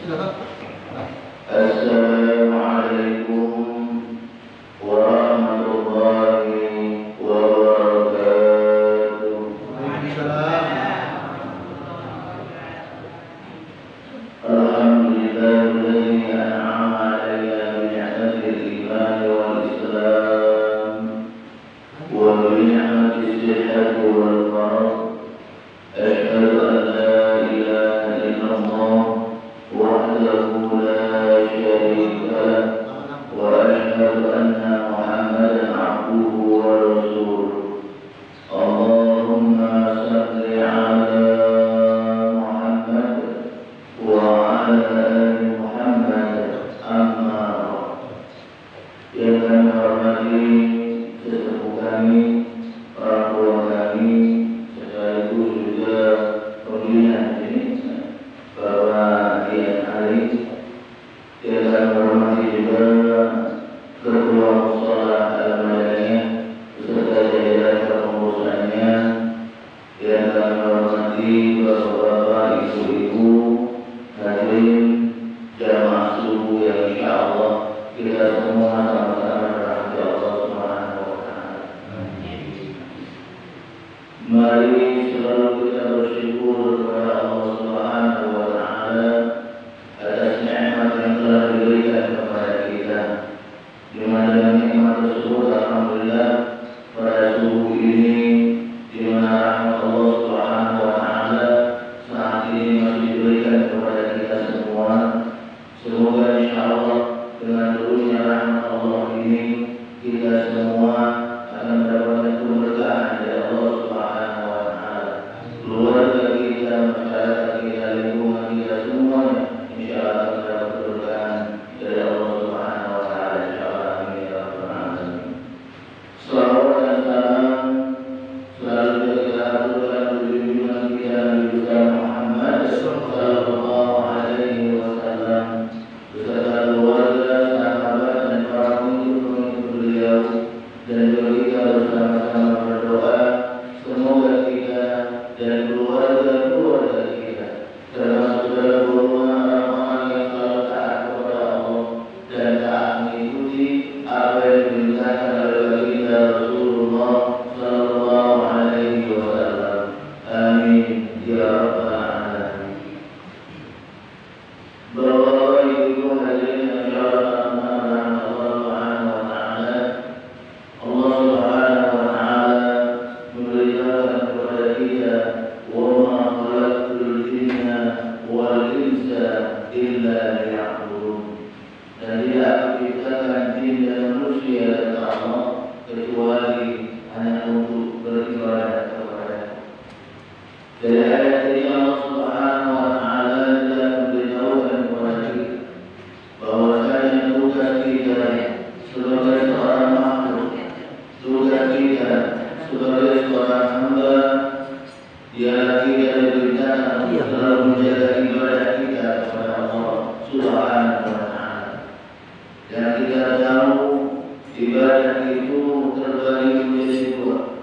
Silakan. Assalamualaikum warahmatullahi wabarakatuh. Waalaikumsalam. Alhamdulillahilladzi an'ama 'alayya bi ni'matil iman wal islam wa bi ni'matis sihhati wal farah. Asyhadu an la ilaha illallah wahdahu la syarika lah wa asyhadu anna Muhammadan 'abduhu wa rasuluh. Allahumma shalli 'ala Muhammad wa 'ala ali Muhammad. Amma ba'd. Yang kami hormati sesepuh kami, orang tua kami, sekaligus juga pembina ini, Bapak Ian Ali. Yang kami hormati juga Ketua Mushola Al-Madaniyah beserta jajaran kepengurusannya. Yang kami hormati bapak-bapak, ibu-ibu, hadirin jamaah subuh yang insyaallah kita semua sama-sama dirahmati Allah Subhanahu wa taala. Mari selalu kita bersyukur kepada Allah Subhanahu wa taala atas nikmat yang telah diberikan kepada kita. Di mana nikmat tersebut alhamdulillah pada subuh ini di mana rahmat Allah Subhanahu wa taala saat ini masih diberikan kepada kita semua. Semoga insyaallah dengan turunnya rahmat Allah ini kita semua akan mendapatkan keberkahan dari Allah Subhanahu wa taala. Keluarga kita, masyarakat kita, lingkungan kita semuanya insyaallah mendapat keberkahan dari Allah Subhanahu wa taala insyaallah. Amin ya rabbal alamin. Salawat dan salam selalu kita aturkan junjungan kita Nabi besar Muhammad sallallahu alaihi wasallam beserta keluarga, sahabat dan para pengikut beliau, dan juga kita bersama-sama berdoa semoga kita dan keluarga kita termasuk dalam golongan orang-orang yang selalu taat kepada Allah dan taat mengikuti apa yang diperintahkan oleh baginda Rasulullah sallallahu alaihi wasallam. Amin ya rabbal alamin. Bapak Ibu hadirin yang dirahmati Allah Subhanahu wa taala. Allah Subhanahu wa taala memberitakan kepada kita, "Wa ma khalaqtul jinna wal insa illa liya'budun." Dan tidak aku ciptakan jin dan manusia kata Allah kecuali hanya untuk beribadah kepada. Dari ayat ini Allah Subhanahu wa taala telah memberitahukan kepada kita bahwasanya tugas kita sebagai seorang makhluk, tugas kita sebagai seorang hamba, dia kita diperintahkan untuk selalu menjaga ibadah kita kepada Allah Subhanahu wa taala. Dan kita tahu ibadah itu terbagi menjadi dua.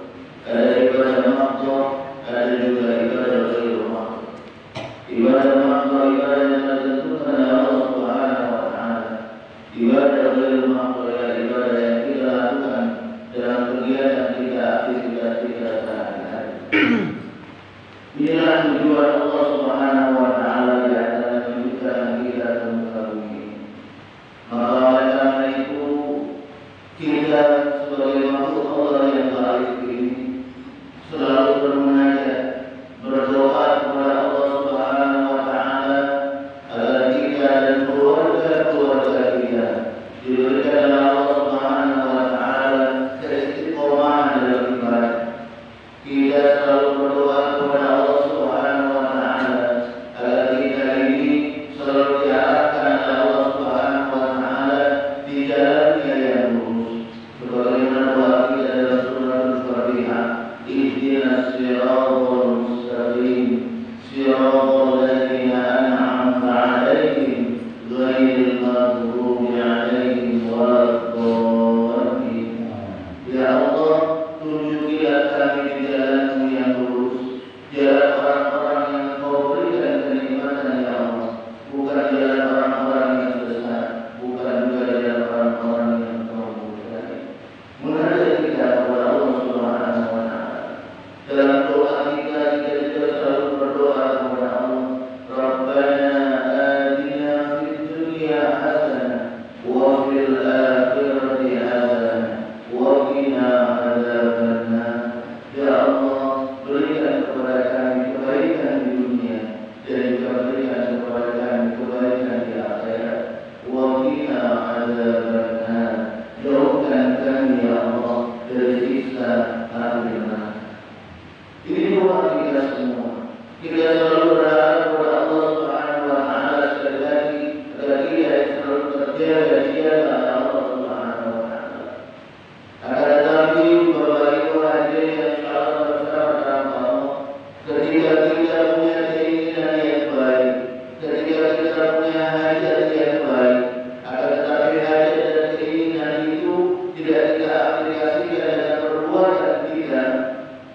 punya hajat yang baik, akan tetapi hajat dan keinginan itu tidak kita aplikasikan dengan perbuatan kita,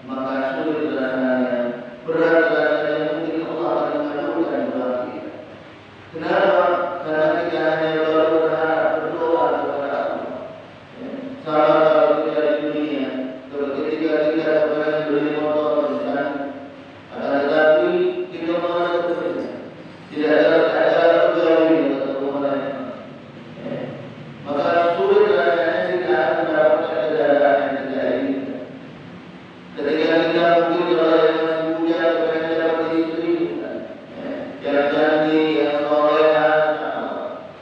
maka sulit rasanya, berat rasanya, mungkin Allah akan mengabulkan doa kita. Kenapa? Karena kita hanya baru berharap berdoa kepada Allah. Sama kalau kita di dunia, ketika kita pengen beli motor misalnya, akan tetapi kita malah bekerja, tidak ada pegawai atau pemerintah, maka sulit rasanya kita mendapatkan kendaraan yang kita inginkan. Ketika kita mungkin kalau yang masih muda pengen dapat istri, yang cantik, yang soleha,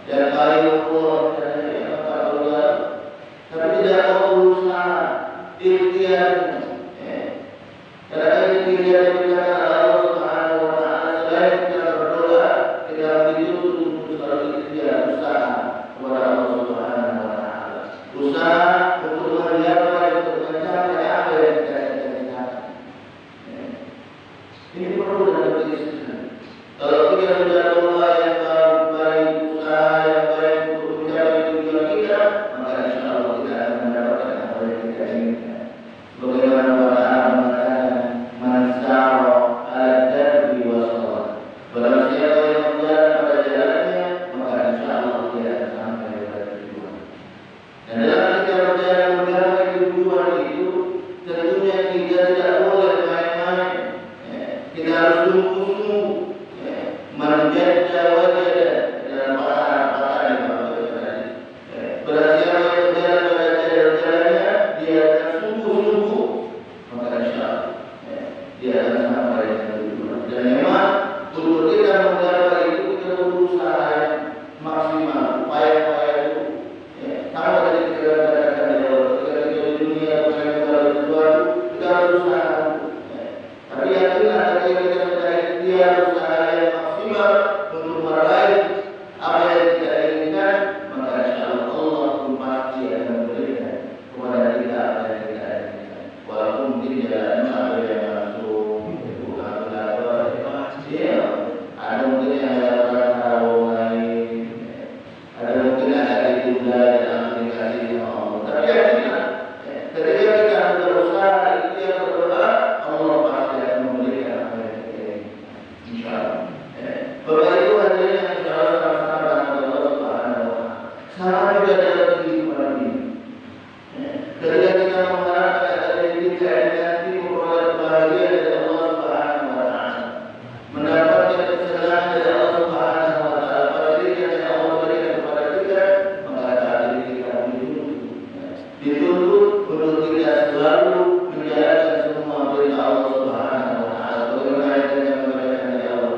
yang kayu pun, yang tak tapi tidak mau berusaha ikhtiar. Karena ikhtiar kita Allah Subhanahu wa Ta'ala, selain kita berdoa, kita dituntut untuk selalu ikhtiar, usaha kepada Allah Subhanahu wa Ta'ala, usaha untuk mencapai apa yang kita inginkan. Ini perlu dalam diri sendiri. Kalau kita sudah doa yang baik, usaha yang baik untuk mencapai tujuan kita, maka insya Allah kita akan mendapatkan apa yang kita inginkan. Bagaimana para mengatakan mansaro al-darbi wasalah. Barang siapa yang berjalan pada jalannya, maka insya Allah dia akan sampai pada tujuan. Dan dalam kita berjalan mencapai tujuan itu, tentunya kita tidak boleh main-main. Kita harus sungguh-sungguh menjaga wajah dalam para berarti siapa yang berjalan pada jalannya, dia akan sungguh-sungguh, maka insya Allah dia akan sampai dengan tujuan. Dan memang untuk kita menggapai itu kita berusaha yang maksimal, upaya-upaya itu. Sama tadi kita katakan di awal, ketika kita di dunia pengen menggapai sesuatu, kita harus berusaha. Tapi yakinlah ketika kita sudah ikhtiar usaha yang maksimal untuk meraih apa yang kita inginkan, maka insya Allah pun pasti akan memberikan kepada kita apa yang kita inginkan. Walaupun mungkin jalan ada yang masuk, bukan ada mungkin yang lewat tahu lain, ada mungkin ada ditunda dalam aplikasi sama Allah. Tapi yakinlah, ketika kita berusaha ikhtiar berdoa, Allah pasti akan memberikan apa yang kita inginkan. Insya Allah. Bapak Ibu hadirin yang insya Allah sama-sama dengan Allah Subhanahu wa Ta'ala. Sama juga dalam kehidupan ini. Ketika kita mengharapkan ada kita nanti memperoleh kebahagiaan dari Allah Subhanahu wa Ta'ala, mendapatkan kesenangan dari Allah Subhanahu wa Ta'ala, fasilitas yang Allah berikan kepada kita, maka saat ini kita dituntut untuk kita selalu menjalankan semua perintah Allah Subhanahu wa Ta'ala. Bagaimana kita memberikan dari Allah?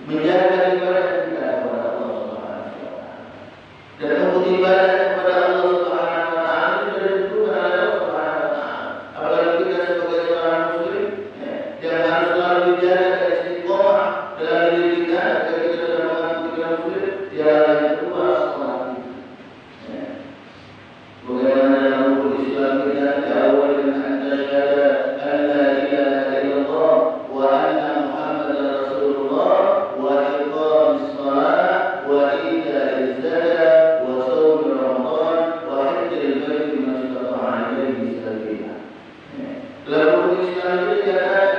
Menjaga ibadah kita kepada Allah Subhanahu wa Ta'ala. Dan untuk ibadah kepada Allah Subhanahu wa Ta'ala itu ditentukan oleh Allah Subhanahu wa Ta'ala. Apalagi kita sebagai seorang muslim yang harus selalu dijaga dari istiqomah dalam diri kita ketika kita sudah mengaku kita muslim, yang kedua sholat kita. Bagaimana dalam hukum Islam kita diawali dengan syahadat an la ilaha illallah wa anna Muhammadar Rasulullah wa iqamis shalah wa ita'iz zakah wa shaum Ramadan wa hajjil bait man istata'a ilaihi sabila. Dalam hukum Islam ini dikatakan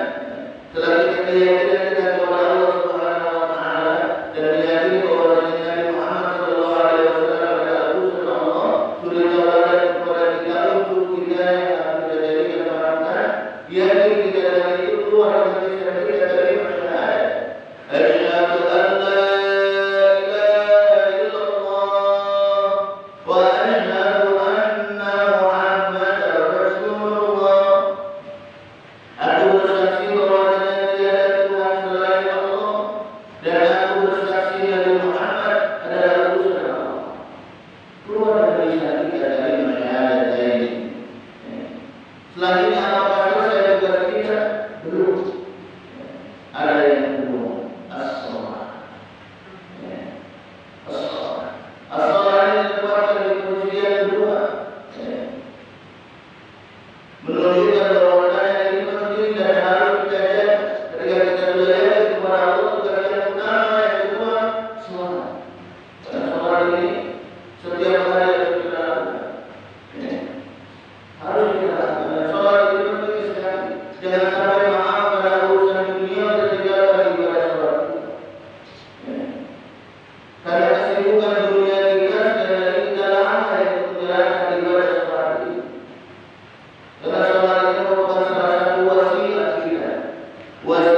setelah kita keyakinan kita kepada Allah Subhanahu wa Ta'ala dan meyakini bahwa Nabi Muhammad sallallahu alaihi wasallam adalah utusan Allah, sudah ditawarkan kepada kita untuk kita yang akan kita jadikan panutan. Yakin kita dengan itu keluar dari lisan kita dari syahadat. Asyhadu an la ilaha illallah wa asyhadu anna Muhammadar Rasulullah. Aku bersaksi bahwa tiada Tuhan selain Allah, dan aku bersaksi Nabi Muhammad adalah utusan Allah. Keluar dari lisan kita dari syahadat ini. Selanjutnya apakah selesai tugas kita? Belum. Ada yang kedua, as-shalah. As-shalah. As-shalah ini terdapat di posisi yang kedua. Menunjukkan bahwa yang ini penting dan harus kita jaga ketika kita sudah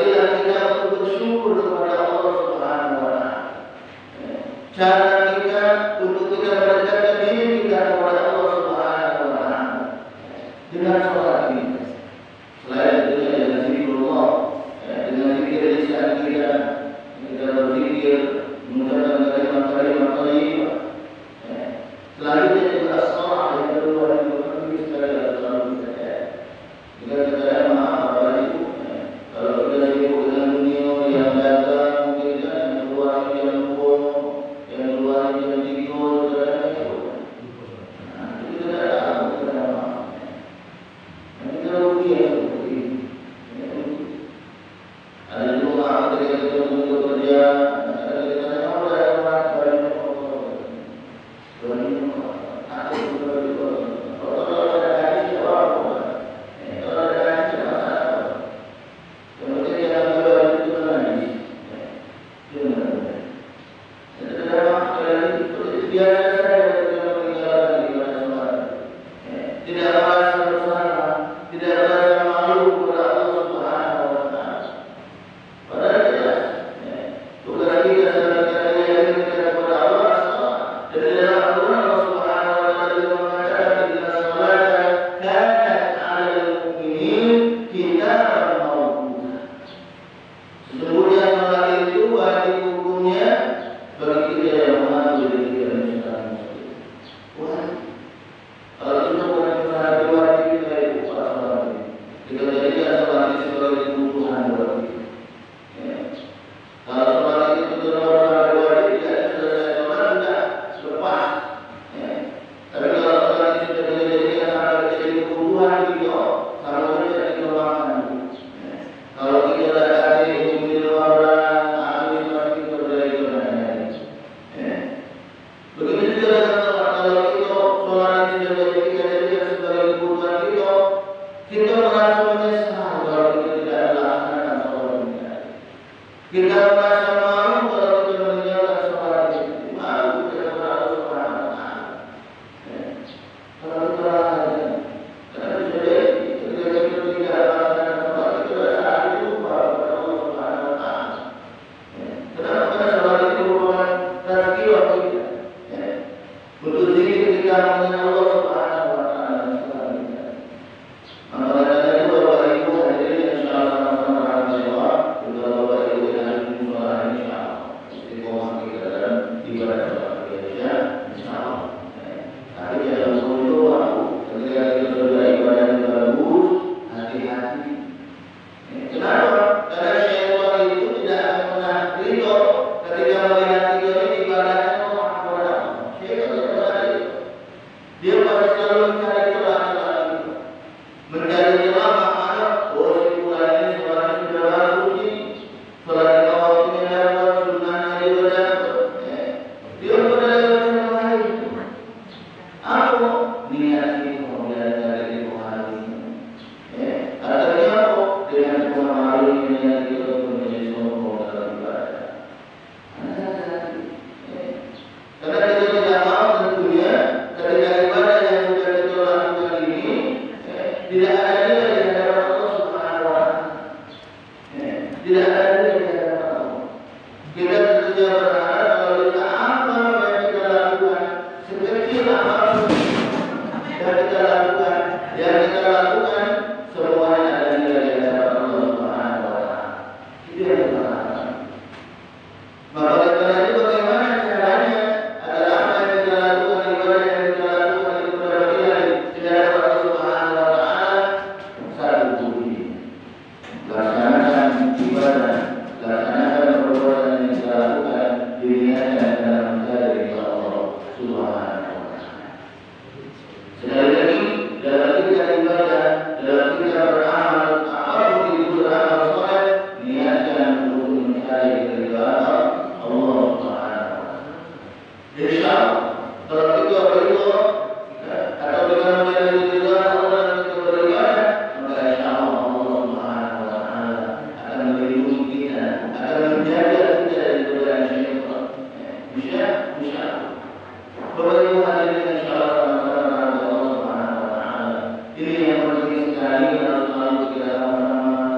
Latihlah kita untuk bersyukur kepada Allah Subhanahu wa Ta'ala. Cara kita untuk kita mendekatkan diri kita kepada Allah Subhanahu wa Ta'ala dengan sholat kita. Selain itu dengan zikrullah, dengan zikir lisan kita berzikir, mengucapkan kalimat-kalimat thayyibah. Selanjutnya juga as-shalah yang kedua yang berarti sekali selalu kita. Jika kita maaf Bapak Ibu, kalau kita sibuk dengan dunia yang datang, mungkin yang keluar jam 2, yang keluar jam 3, itu kita tahu kita maaf. Kita rugi ya seperti ini. Ada juga ketika kita bekerja, ada kita yang Ini yang penting sekali kalau selalu kita sama-sama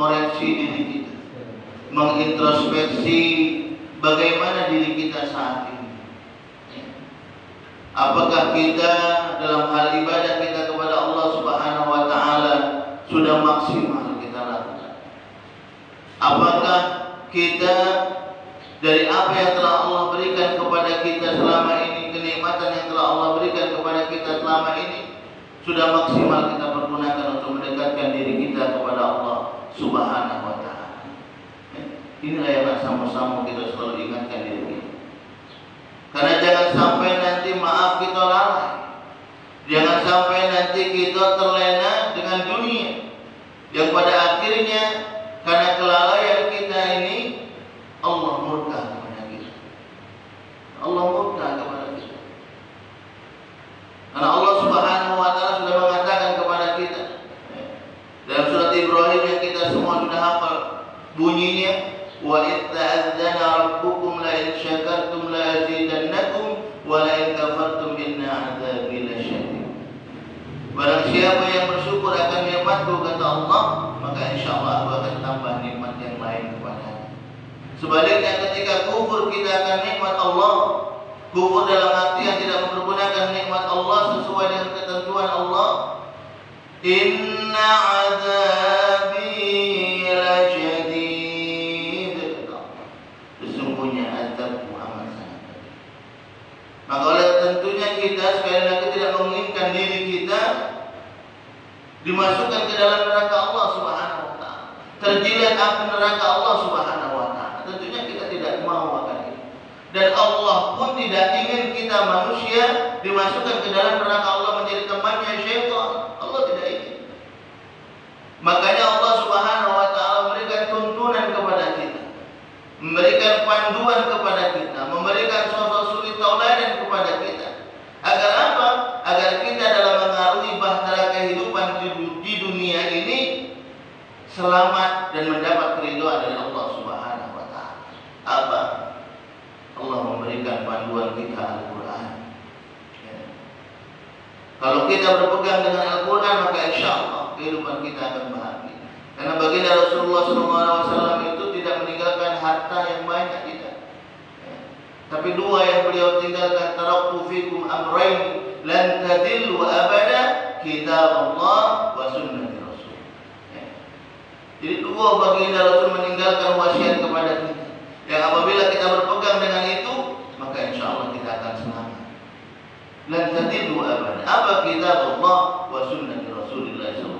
mengoreksi diri kita, mengintrospeksi bagaimana diri kita saat ini. Apakah kita dalam hal ibadah kita kepada Allah Subhanahu wa taala sudah maksimal kita lakukan? Apakah kita dari apa yang telah Allah berikan kepada kita selama ini, kenikmatan yang telah Allah berikan kepada kita selama ini, sudah maksimal kita pergunakan untuk mendekatkan diri kita kepada Allah Subhanahu wa taala? Inilah yang sama-sama kita selalu ingatkan diri kita. Karena jangan sampai nanti maaf kita lalai. Jangan sampai nanti kita terlena dengan dunia, yang pada akhirnya karena kelalaian kita ini Allah murka kepada kita. Allah murka kepada kita. Karena Allah Subhanahu wa taala sudah mengatakan kepada kita dalam surat Ibrahim yang kita semua sudah hafal bunyinya, wa itta'adzana rabbukum la in syakartum la azidannakum wa la in kafartum inna 'adzabi lasyadid. Barang siapa yang bersyukur akan nikmatku, kata Allah, maka insyaallah aku akan tambah nikmat yang lain kepadanya. Sebaliknya ketika kufur kita akan nikmat Allah, kufur dalam arti yang tidak mempergunakan nikmat Allah sesuai dengan ketentuan Allah, inna 'adzabi lasyadid. Sesungguhnya azabku amat sangat pedih. Maka oleh tentunya kita sekali lagi tidak menginginkan diri kita dimasukkan ke dalam neraka Allah Subhanahu wa taala, terjilat api neraka Allah Subhanahu wa taala. Tentunya kita tidak mau akan itu. Dan Allah pun tidak ingin kita manusia dimasukkan ke dalam neraka Allah menjadi temannya syaitan. Allah tidak ingin. Makanya Allah Subhanahu wa taala memberikan tuntunan kepada kita, memberikan panduan kepada kita, memberikan sosok suri tauladan kepada kita. Agar apa? Agar kita dalam mengarungi bahtera kehidupan di dunia ini selamat dan mendapat keridhaan dari Allah Subhanahu wa taala. Apa? Allah memberikan panduan kita Al-Quran. Kalau kita berpegang dengan Al-Quran, maka insya Allah kehidupan kita akan bahagia. Karena baginda Rasulullah SAW itu tidak meninggalkan harta yang banyak, tidak. Tapi dua yang beliau tinggalkan, taraktu fikum amrayn lan tadillu abada, kitab Allah wa sunnati Rasul. Jadi dua baginda Rasul meninggalkan wasiat kepada kita, yang apabila kita berpegang dengan itu, maka insya Allah kita akan selamat. Lan tadillu abada. Apa kitab Allah wa sunnati Rasulullah SAW?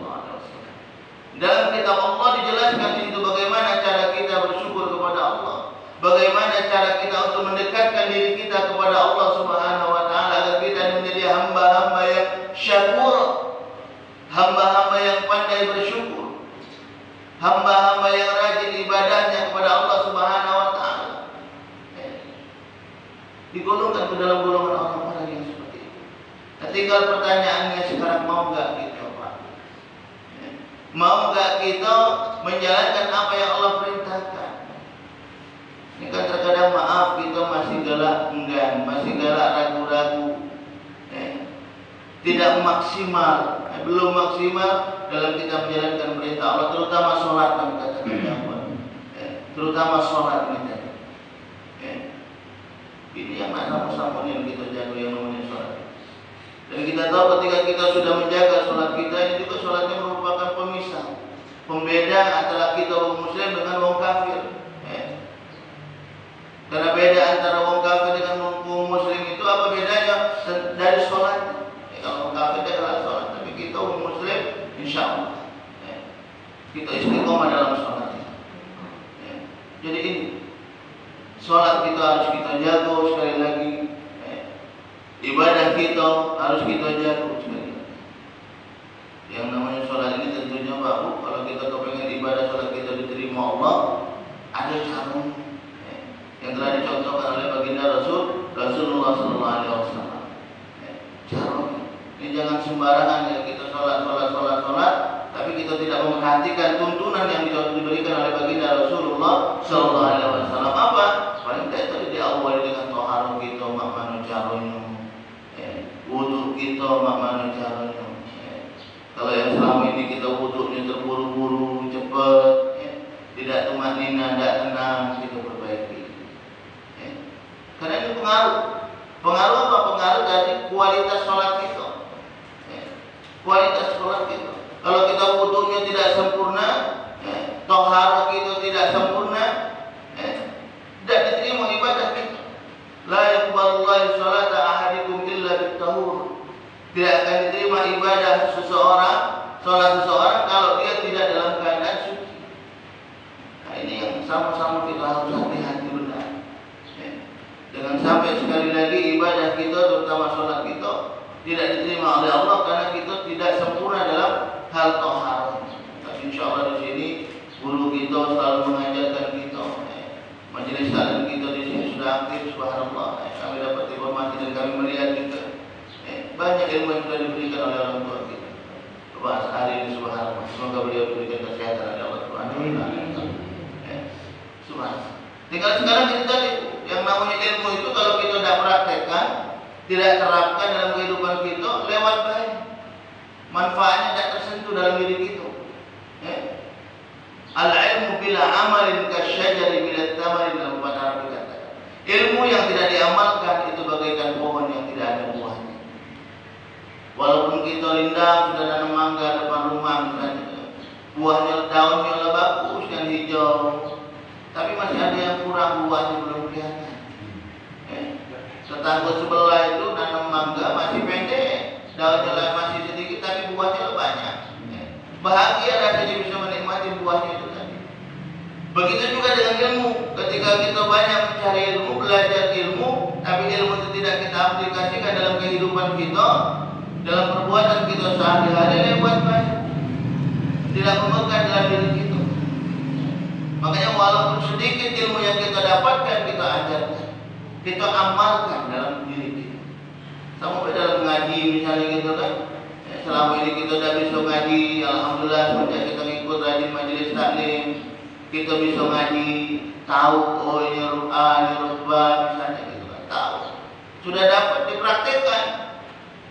Dalam kitab Allah dijelaskan di situ bagaimana cara kita bersyukur kepada Allah, bagaimana cara kita untuk mendekatkan diri kita kepada Allah Subhanahu wa taala agar kita menjadi hamba-hamba yang syakur, hamba-hamba yang pandai bersyukur, hamba-hamba yang rajin ibadahnya kepada Allah Subhanahu wa taala. Digolongkan ke dalam golongan orang-orang yang seperti itu. Nah, tinggal pertanyaannya sekarang, mau enggak kita, Pak? Mau enggak kita menjalankan apa yang Allah perintahkan? Ini kan terkadang maaf kita masih galak enggan, masih galak ragu-ragu, tidak maksimal, belum maksimal dalam kita menjalankan perintah Allah, terutama sholat yang katakan, terutama sholat kita. Ini yang sama-sama yang kita jaga, yang namanya sholat. Dan kita tahu ketika kita sudah menjaga sholat kita, ini juga sholatnya merupakan pemisah, pembeda antara kita orang Muslim dengan orang kafir. Karena beda antara orang kafir dengan orang Muslim itu apa bedanya? Dari sholat. Kalau orang kafir dia adalah sholat, tapi kita orang Muslim, insya Allah kita istiqomah dalam sholat. Jadi ini sholat kita harus kita jaga sekali lagi. Ibadah kita harus kita jaga sekali lagi. Yang namanya sholat ini tentunya baru. Kalau kita kepengen ibadah sholat kita diterima Allah, ada caranya yang telah dicontohkan oleh baginda Rasulullah SAW. Caranya ini jangan sembarangan ya kita sholat, tapi kita tidak memperhatikan tuntunan yang diberikan oleh baginda Rasulullah SAW. Apa? Paling tidak itu diawali dengan toharoh kita, makmanu caranya, wudhu kita, makmanu caranya. Kalau yang selama ini kita wudhunya terburu-buru, cepat, hina, tidak tenang, kita perbaiki. Karena ini pengaruh. Pengaruh apa? Pengaruh dari kualitas sholat kita. Kualitas sholat kita. Kalau kita wudunya tidak sempurna, tohara kita tidak sempurna, tidak diterima ibadah kita. La yaqbalullahu sholata ahadikum illa bitahur. Tidak akan diterima ibadah seseorang, sholat seseorang kalau dia tidak dalam keadaan suci. Nah, ini yang sama-sama kita harus hati-hati benar. Jangan sampai sekali lagi ibadah kita, terutama sholat kita, tidak diterima oleh Allah karena kita tidak sempurna dalam hal tohara. Tapi insya Allah di sini guru kita selalu mengajarkan kita. Majelis taklim kita di sini sudah aktif, subhanallah. Kami dapat informasi dan kami melihat juga banyak ilmu yang sudah diberikan oleh orang tua kita. Bahas hari ini subhanallah. Semoga beliau berikan kesehatan oleh Allah Subhanahu wa taala. Subhanallah. Tinggal sekarang kita tadi yang namanya ilmu itu kalau kita tidak praktekkan, tidak terapkan dalam kehidupan kita, lewat baik. Manfaatnya tidak tersentuh dalam diri kita. Al-ilmu bila amalin kasyajari bila tamarin, dalam bahasa Arab dikatakan. Ilmu yang tidak diamalkan itu bagaikan pohon yang tidak ada buahnya. Walaupun kita rindang sudah nanam mangga depan rumah misalnya, buahnya daunnya bagus dan hijau, tapi masih ada yang kurang, buahnya belum kelihatan. Tetangga sebelah itu nanam mangga masih pendek, daunnya masih sedikit tapi buahnya banyak. Bahagia rasanya bisa menikmati buahnya itu tadi. Begitu juga dengan ilmu. Ketika kita banyak mencari ilmu, belajar ilmu, tapi ilmu itu tidak kita aplikasikan dalam kehidupan kita, dalam perbuatan kita sehari-hari, lewat baik, tidak memegang dalam diri kita. Makanya walaupun sedikit ilmu yang kita dapatkan, kita ajarkan, kita amalkan dalam diri kita. Sampai dalam ngaji misalnya gitu kan. Selama ini kita sudah bisa ngaji, alhamdulillah semenjak kita ikut rajin majelis taklim, kita bisa ngaji, tahu oh ini huruf A, ini huruf B, misalnya gitu kan, tahu. Sudah dapat dipraktekkan.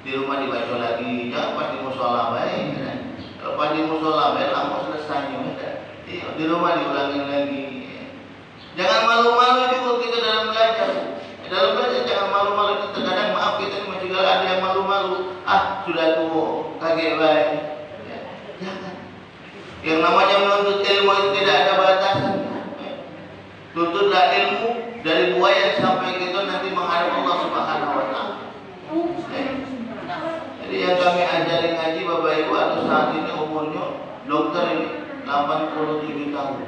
Di rumah dibaca lagi, jangan pas di musola baik kan. Kalau pas di musola baik lama selesainya kan. Di rumah diulangi lagi. Jangan malu-malu juga kita dalam belajar. Dalam belajar jangan malu-malu. Terkadang maaf kita ini masih ada yang malu-malu. Sudah tua, kaget baik. Jangan. Yang namanya menuntut ilmu itu tidak ada batasan. Tuntutlah ilmu dari buaya sampai kita nanti menghadap Allah Subhanahu wa taala. Jadi yang kami ajari ngaji Bapak Ibu atau saat ini umurnya dokter ini 87 tahun.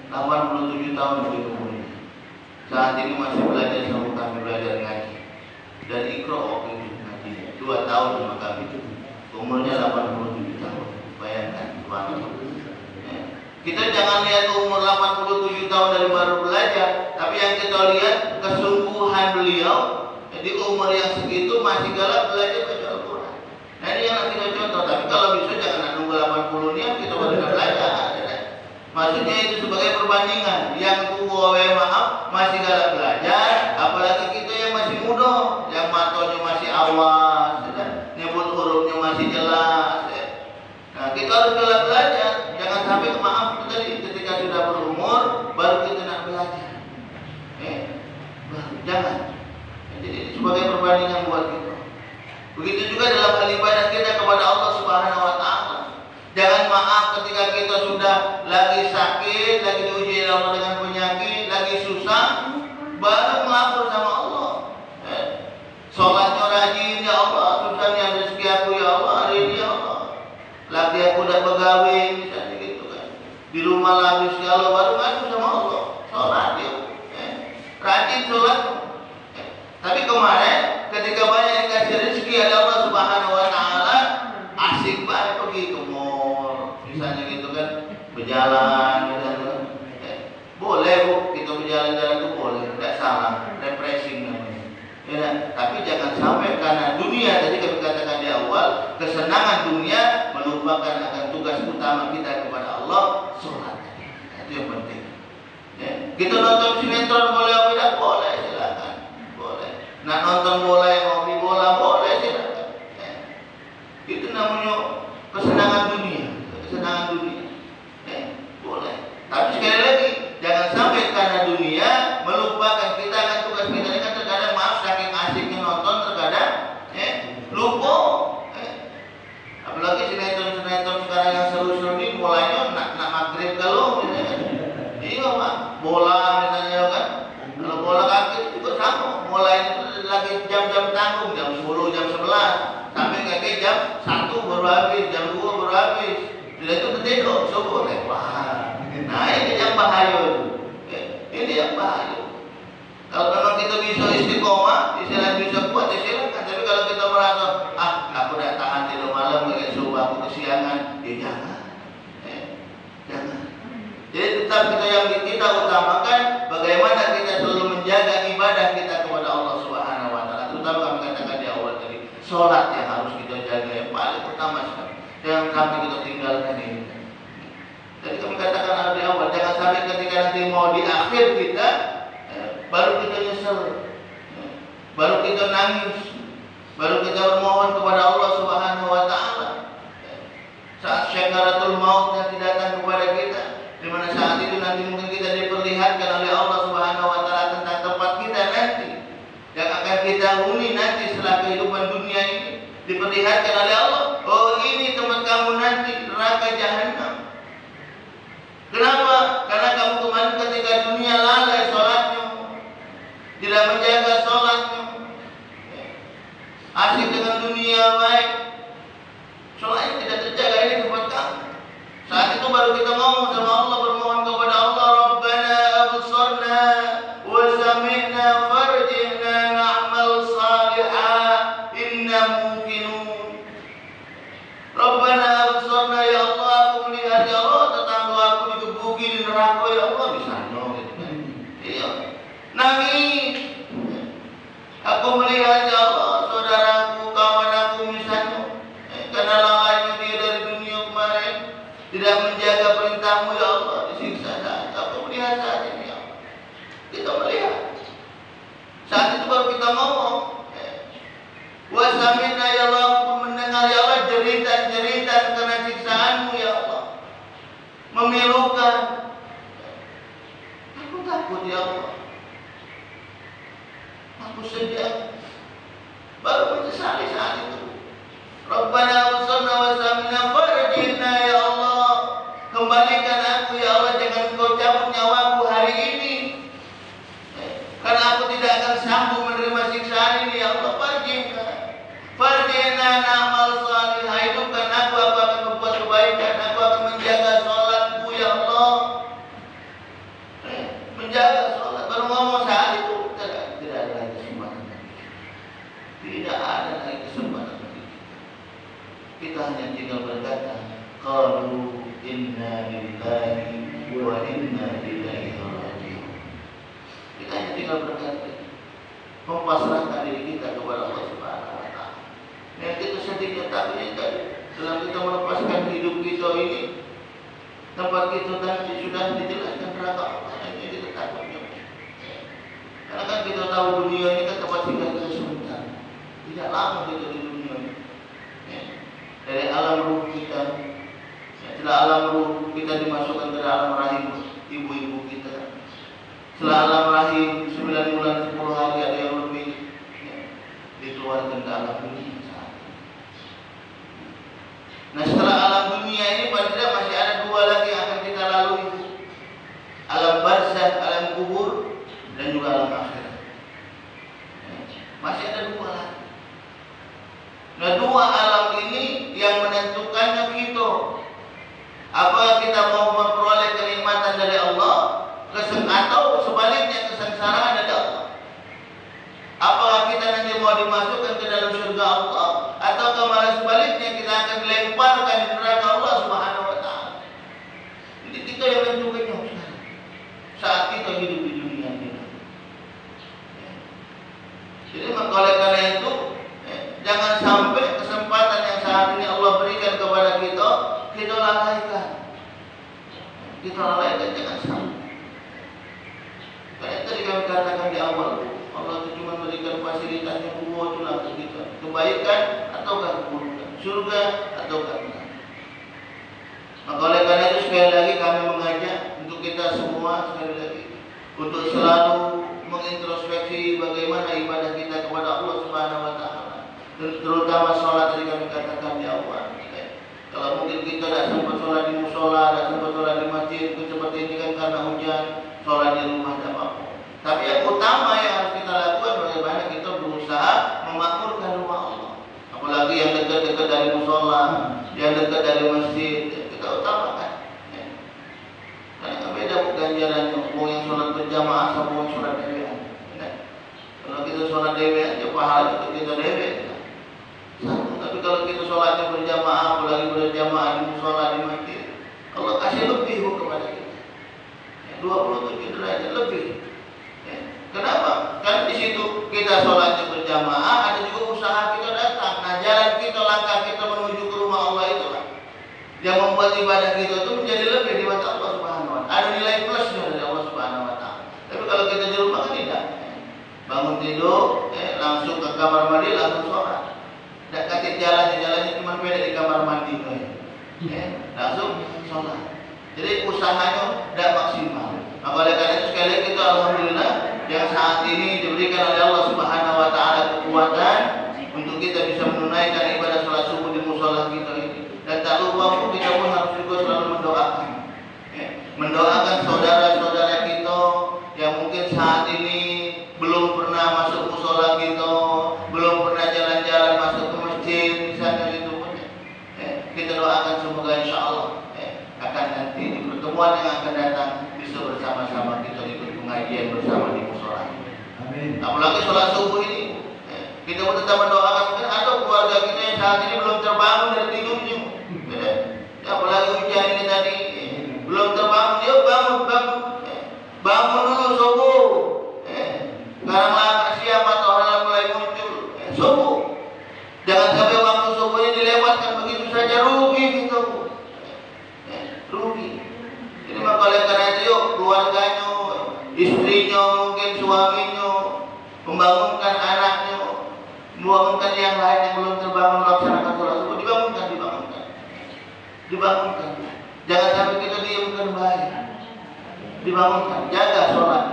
87 tahun beliau umurnya. Saat ini masih belajar sama kami, belajar ngaji. Dan Iqra waktu itu ngaji 2 tahun sama kami. Umurnya 87 tahun. Bayangkan, kita jangan lihat umur 87 tahun dari baru belajar, tapi yang kita lihat kesungguhan beliau di umur yang segitu masih galak belajar baca Al-Quran. Nah ini yang kita contoh. Tapi kalau bisa jangan nunggu 80 nih kita baru belajar. Maksudnya itu sebagai perbandingan. Yang tua maaf masih galak belajar, apalagi kita yang masih muda, yang matanya masih awas, nyebut hurufnya masih jelas. Nah kita harus galak belajar. Jangan sampai maaf tadi ketika sudah berumur baru kita nak belajar. Jangan. Jadi sebagai perbandingan buat kita. Begitu juga dalam hal ibadah kita kepada Allah Subhanahu wa taala. Jangan maaf ketika kita sudah lagi sakit, lagi diuji Allah dengan penyakit, lagi susah, baru melapor sama Allah. Sholatnya rajin ya Allah, susahnya rezeki aku ya Allah, hari ini ya Allah. Lagi aku udah pegawai misalnya gitu kan. Di rumah lagi segala baru ngadu sama Allah. Sholat ya. Rajin sholat. Tapi kemarin ketika banyak dikasih rezeki oleh Allah Subhanahu wa taala, asik banget pergi ke mall, misalnya gitu kan, berjalan gitu. Boleh Bu, kita berjalan-jalan itu boleh, tidak salah, refreshing namanya. Ya, tapi jangan sampai karena dunia tadi kami katakan di awal, kesenangan dunia melupakan akan tugas utama kita kepada Allah, sholat. Itu yang penting. Ya. Kita nonton sinetron boleh apa tidak? Boleh, silakan. Boleh. Nah nonton bola yang hobi bola boleh, silakan. Ya. Itu namanya kesenangan dunia, kesenangan dunia. Ya. Boleh. Tapi sekali lagi istiqomah, istilah bisa kuat, silakan. Tapi kalau kita merasa, aku udah tahan tidur malam, kayak subuh aku kesiangan, ya jangan. Jangan. Jadi tetap kita utamakan bagaimana kita selalu menjaga ibadah kita kepada Allah Subhanahu wa taala. Terutama kami katakan di awal tadi, salat yang harus kita jaga yang paling utama sekali. Jangan sampai kita tinggalkan ini. Jadi kami katakan di awal, jangan sampai ketika nanti mau di akhir kita baru kita nyesel, baru kita nangis, baru kita bermohon kepada Allah Subhanahu wa taala. Saat syakaratul maut nanti datang kepada kita, di mana saat itu nanti mungkin kita diperlihatkan oleh Allah Subhanahu wa taala tentang tempat kita nanti yang akan kita huni nanti setelah kehidupan dunia ini, diperlihatkan oleh Allah, oh ini tempat kamu nanti, neraka jahanam. Kenapa? Karena kamu kemarin ketika dunia lalai sholatnya, tidak menjaga sholatnya, asik dengan dunia baik, sholatnya tidak terjaga, ini tempat kamu. Saat itu baru kita ngomong sama Allah, bermohon kepada Allah, Rabbana absarna wa sami'na farji'na na'mal salihah inna mungkinun. Rabbana absarna, ya Allah aku melihat, ya Allah tetangga aku digebuki di neraka, ya Allah bisa no gitu kan. Iya. Nangis. Aku melihat, ya Allah saudaraku, kawan aku misalnya karena lalainya dia dari dunia kemarin, tidak menjaga perintahmu ya Allah, disiksa saat aku melihat saat ini ya Allah. Kita melihat saat itu baru kita ngomong wasamina ya Allah, aku mendengar ya Allah jeritan-jeritan karena siksaanmu ya Allah, memilukan. Aku takut ya Allah, aku sedih, baru menyesali saat itu. Rabbana wasalna wasamina farjina ya Allah, kembalikan aku ya Allah, jangan kau cabut nyawaku hari ini, karena aku tidak akan sanggup menerima siksaan ini ya Allah. Farjina na'mal salihah, hidupkan aku akan membuat kebaikan, aku akan menjaga sholatku ya Allah, menjaga sholat. Baru ngomong saat itu tidak ada lagi kesempatan, tidak ada lagi kesempatan. Kita hanya tinggal berkata, qalu inna lillahi wa inna ilaihi raji'un. Kita hanya tinggal berkata, mempasrahkan diri kita kepada Allah Subhanahu wa taala. Yang kita sedikit takutnya tadi, dalam kita melepaskan hidup kita ini, tempat kita tadi sudah dijelaskan neraka Allah. Ini kita takutnya. Karena kan kita tahu dunia ini kan tempat tinggal kita sebentar, tidak lama kita di dunia ini. Dari alam ruh kita, setelah alam ruh kita dimasukkan ke dalam rahim ibu-ibu kita. Setelah alam rahim 9 bulan 10 hari ada yang lebih, dikeluarkan ke alam dunia. Nah setelah alam dunia ini paling tidak masih ada 2 lagi yang akan kita lalui, alam barzakh, alam kubur, dan juga alam akhirat. Masih ada 2 lagi. Nah 2 alam ini yang menentukannya kita. Apakah kita mau memperoleh kenikmatan dari Allah, atau sebaliknya kesengsaraan dari Allah? Apakah kita nanti mau dimasukkan ke dalam surga Allah, atau malah sebaliknya kita akan dilemparkan di neraka Allah Subhanahu wa taala? Jadi kita yang menentukannya saat kita hidup di dunia ini. Jadi oleh karena itu, jangan sampai kesempatan yang saat ini Allah berikan kepada kita, kita lalaikan. Kita lalaikan, jangan sampai. Karena tadi kami katakan di awal, Allah itu cuma memberikan fasilitasnya buatlah ke kita, kebaikan ataukah keburukan, surga ataukah neraka. Maka oleh karena itu sekali lagi kami mengajak untuk kita semua sekali lagi untuk selalu mengintrospeksi bagaimana ibadah kita kepada Allah Subhanahu wa taala. Terutama sholat tadi kami katakan di awal. Kalau mungkin kita tidak sempat sholat di musola, tidak sempat sholat di masjid, seperti ini kan karena hujan, sholat di rumah tidak apa-apa. Tapi yang utama yang harus kita lakukan bagaimana kita berusaha memakmurkan rumah Allah. Apalagi yang dekat-dekat dari musola, yang dekat dari masjid, kita utamakan. Karena beda ganjarannya, mau yang sholat berjamaah sama yang sholat harian. Kalau kita masih lebih kepada kita. 27 derajat lebih. Kenapa? Karena di situ kita sholatnya berjamaah, ada juga usaha kita datang. Nah, jalan kita, langkah kita menuju ke rumah Allah itulah yang membuat ibadah kita itu menjadi lebih di mata Allah Subhanahu wa Ta'ala. Ada nilai plusnya dari Allah Subhanahu wa Ta'ala. Tapi kalau kita di rumah kan tidak. Bangun tidur, langsung ke kamar mandi, langsung sholat. Tidak kasih jalannya cuma beda di kamar mandi, langsung sholat. Jadi usahanya tidak maksimal. Maka oleh karena itu sekali lagi kita alhamdulillah yang saat ini diberikan oleh Allah Subhanahu wa Ta'ala kekuatan untuk kita bisa menunaikan ibadah sholat subuh di musola kita ini. Dan tak lupa pun kita pun harus juga selalu mendoakan, mendoakan saudara-saudara kita yang mungkin saat ini belum pernah masuk musola kita, belum pernah jalan-jalan masuk ke masjid misalnya gitu pun. Kita doakan semoga insya Allah akan nanti di pertemuan yang akan datang bisa bersama-sama kita ikut pengajian bersama di musola. Amin. Apalagi sholat subuh ini, kita pun tetap mendoakan. Mungkin ada keluarga kita yang saat ini belum terbangun dari tidurnya. Apalagi hujan ini tadi belum terbangun, dia bangun dulu subuh. Sekarang lah siang matahari mulai muncul. Subuh. Jangan sampai waktu subuh ini dilewatkan begitu saja, rugi gitu. Rugi. Jadi maka oleh karena itu yuk keluarganya, istrinya, mungkin suaminya, membangunkan anaknya, membangunkan yang lain yang belum terbangun melaksanakan sholat subuh, dibangunkan. Jangan sampai kita diamkan baik. Dibangunkan, jaga sholat.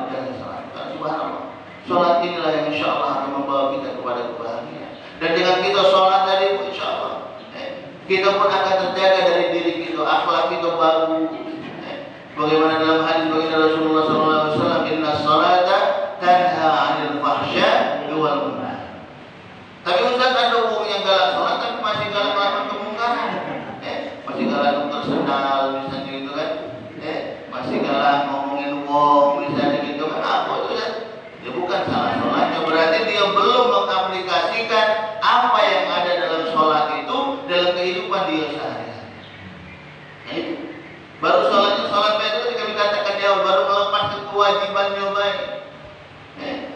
Subhanallah. Sholat inilah yang insya Allah akan membawa kita kepada kebahagiaan. Dan dengan kita sholat tadi, insya Allah kita pun akan terjaga dari diri kita, akhlak kita bagus. Bagaimana dalam hadis baginda Rasulullah SAW, Inna sholata tanha 'anil fahsya'i wal munkar. Tapi Ustaz, ada orang yang galak sholat tapi masih galak melakukan kemungkaran. Masih galak nuker sendal misalnya gitu kan. Masih galak ngomongin wong misalnya gitu kan. Apa itu ya? Ya bukan salah sholatnya, berarti dia belum mengaplikasikan apa yang ada dalam sholat itu dalam kehidupan dia sehari-hari. Baru sholatnya sholat baik itu ketika dikatakan dia baru melepaskan kewajibannya baik.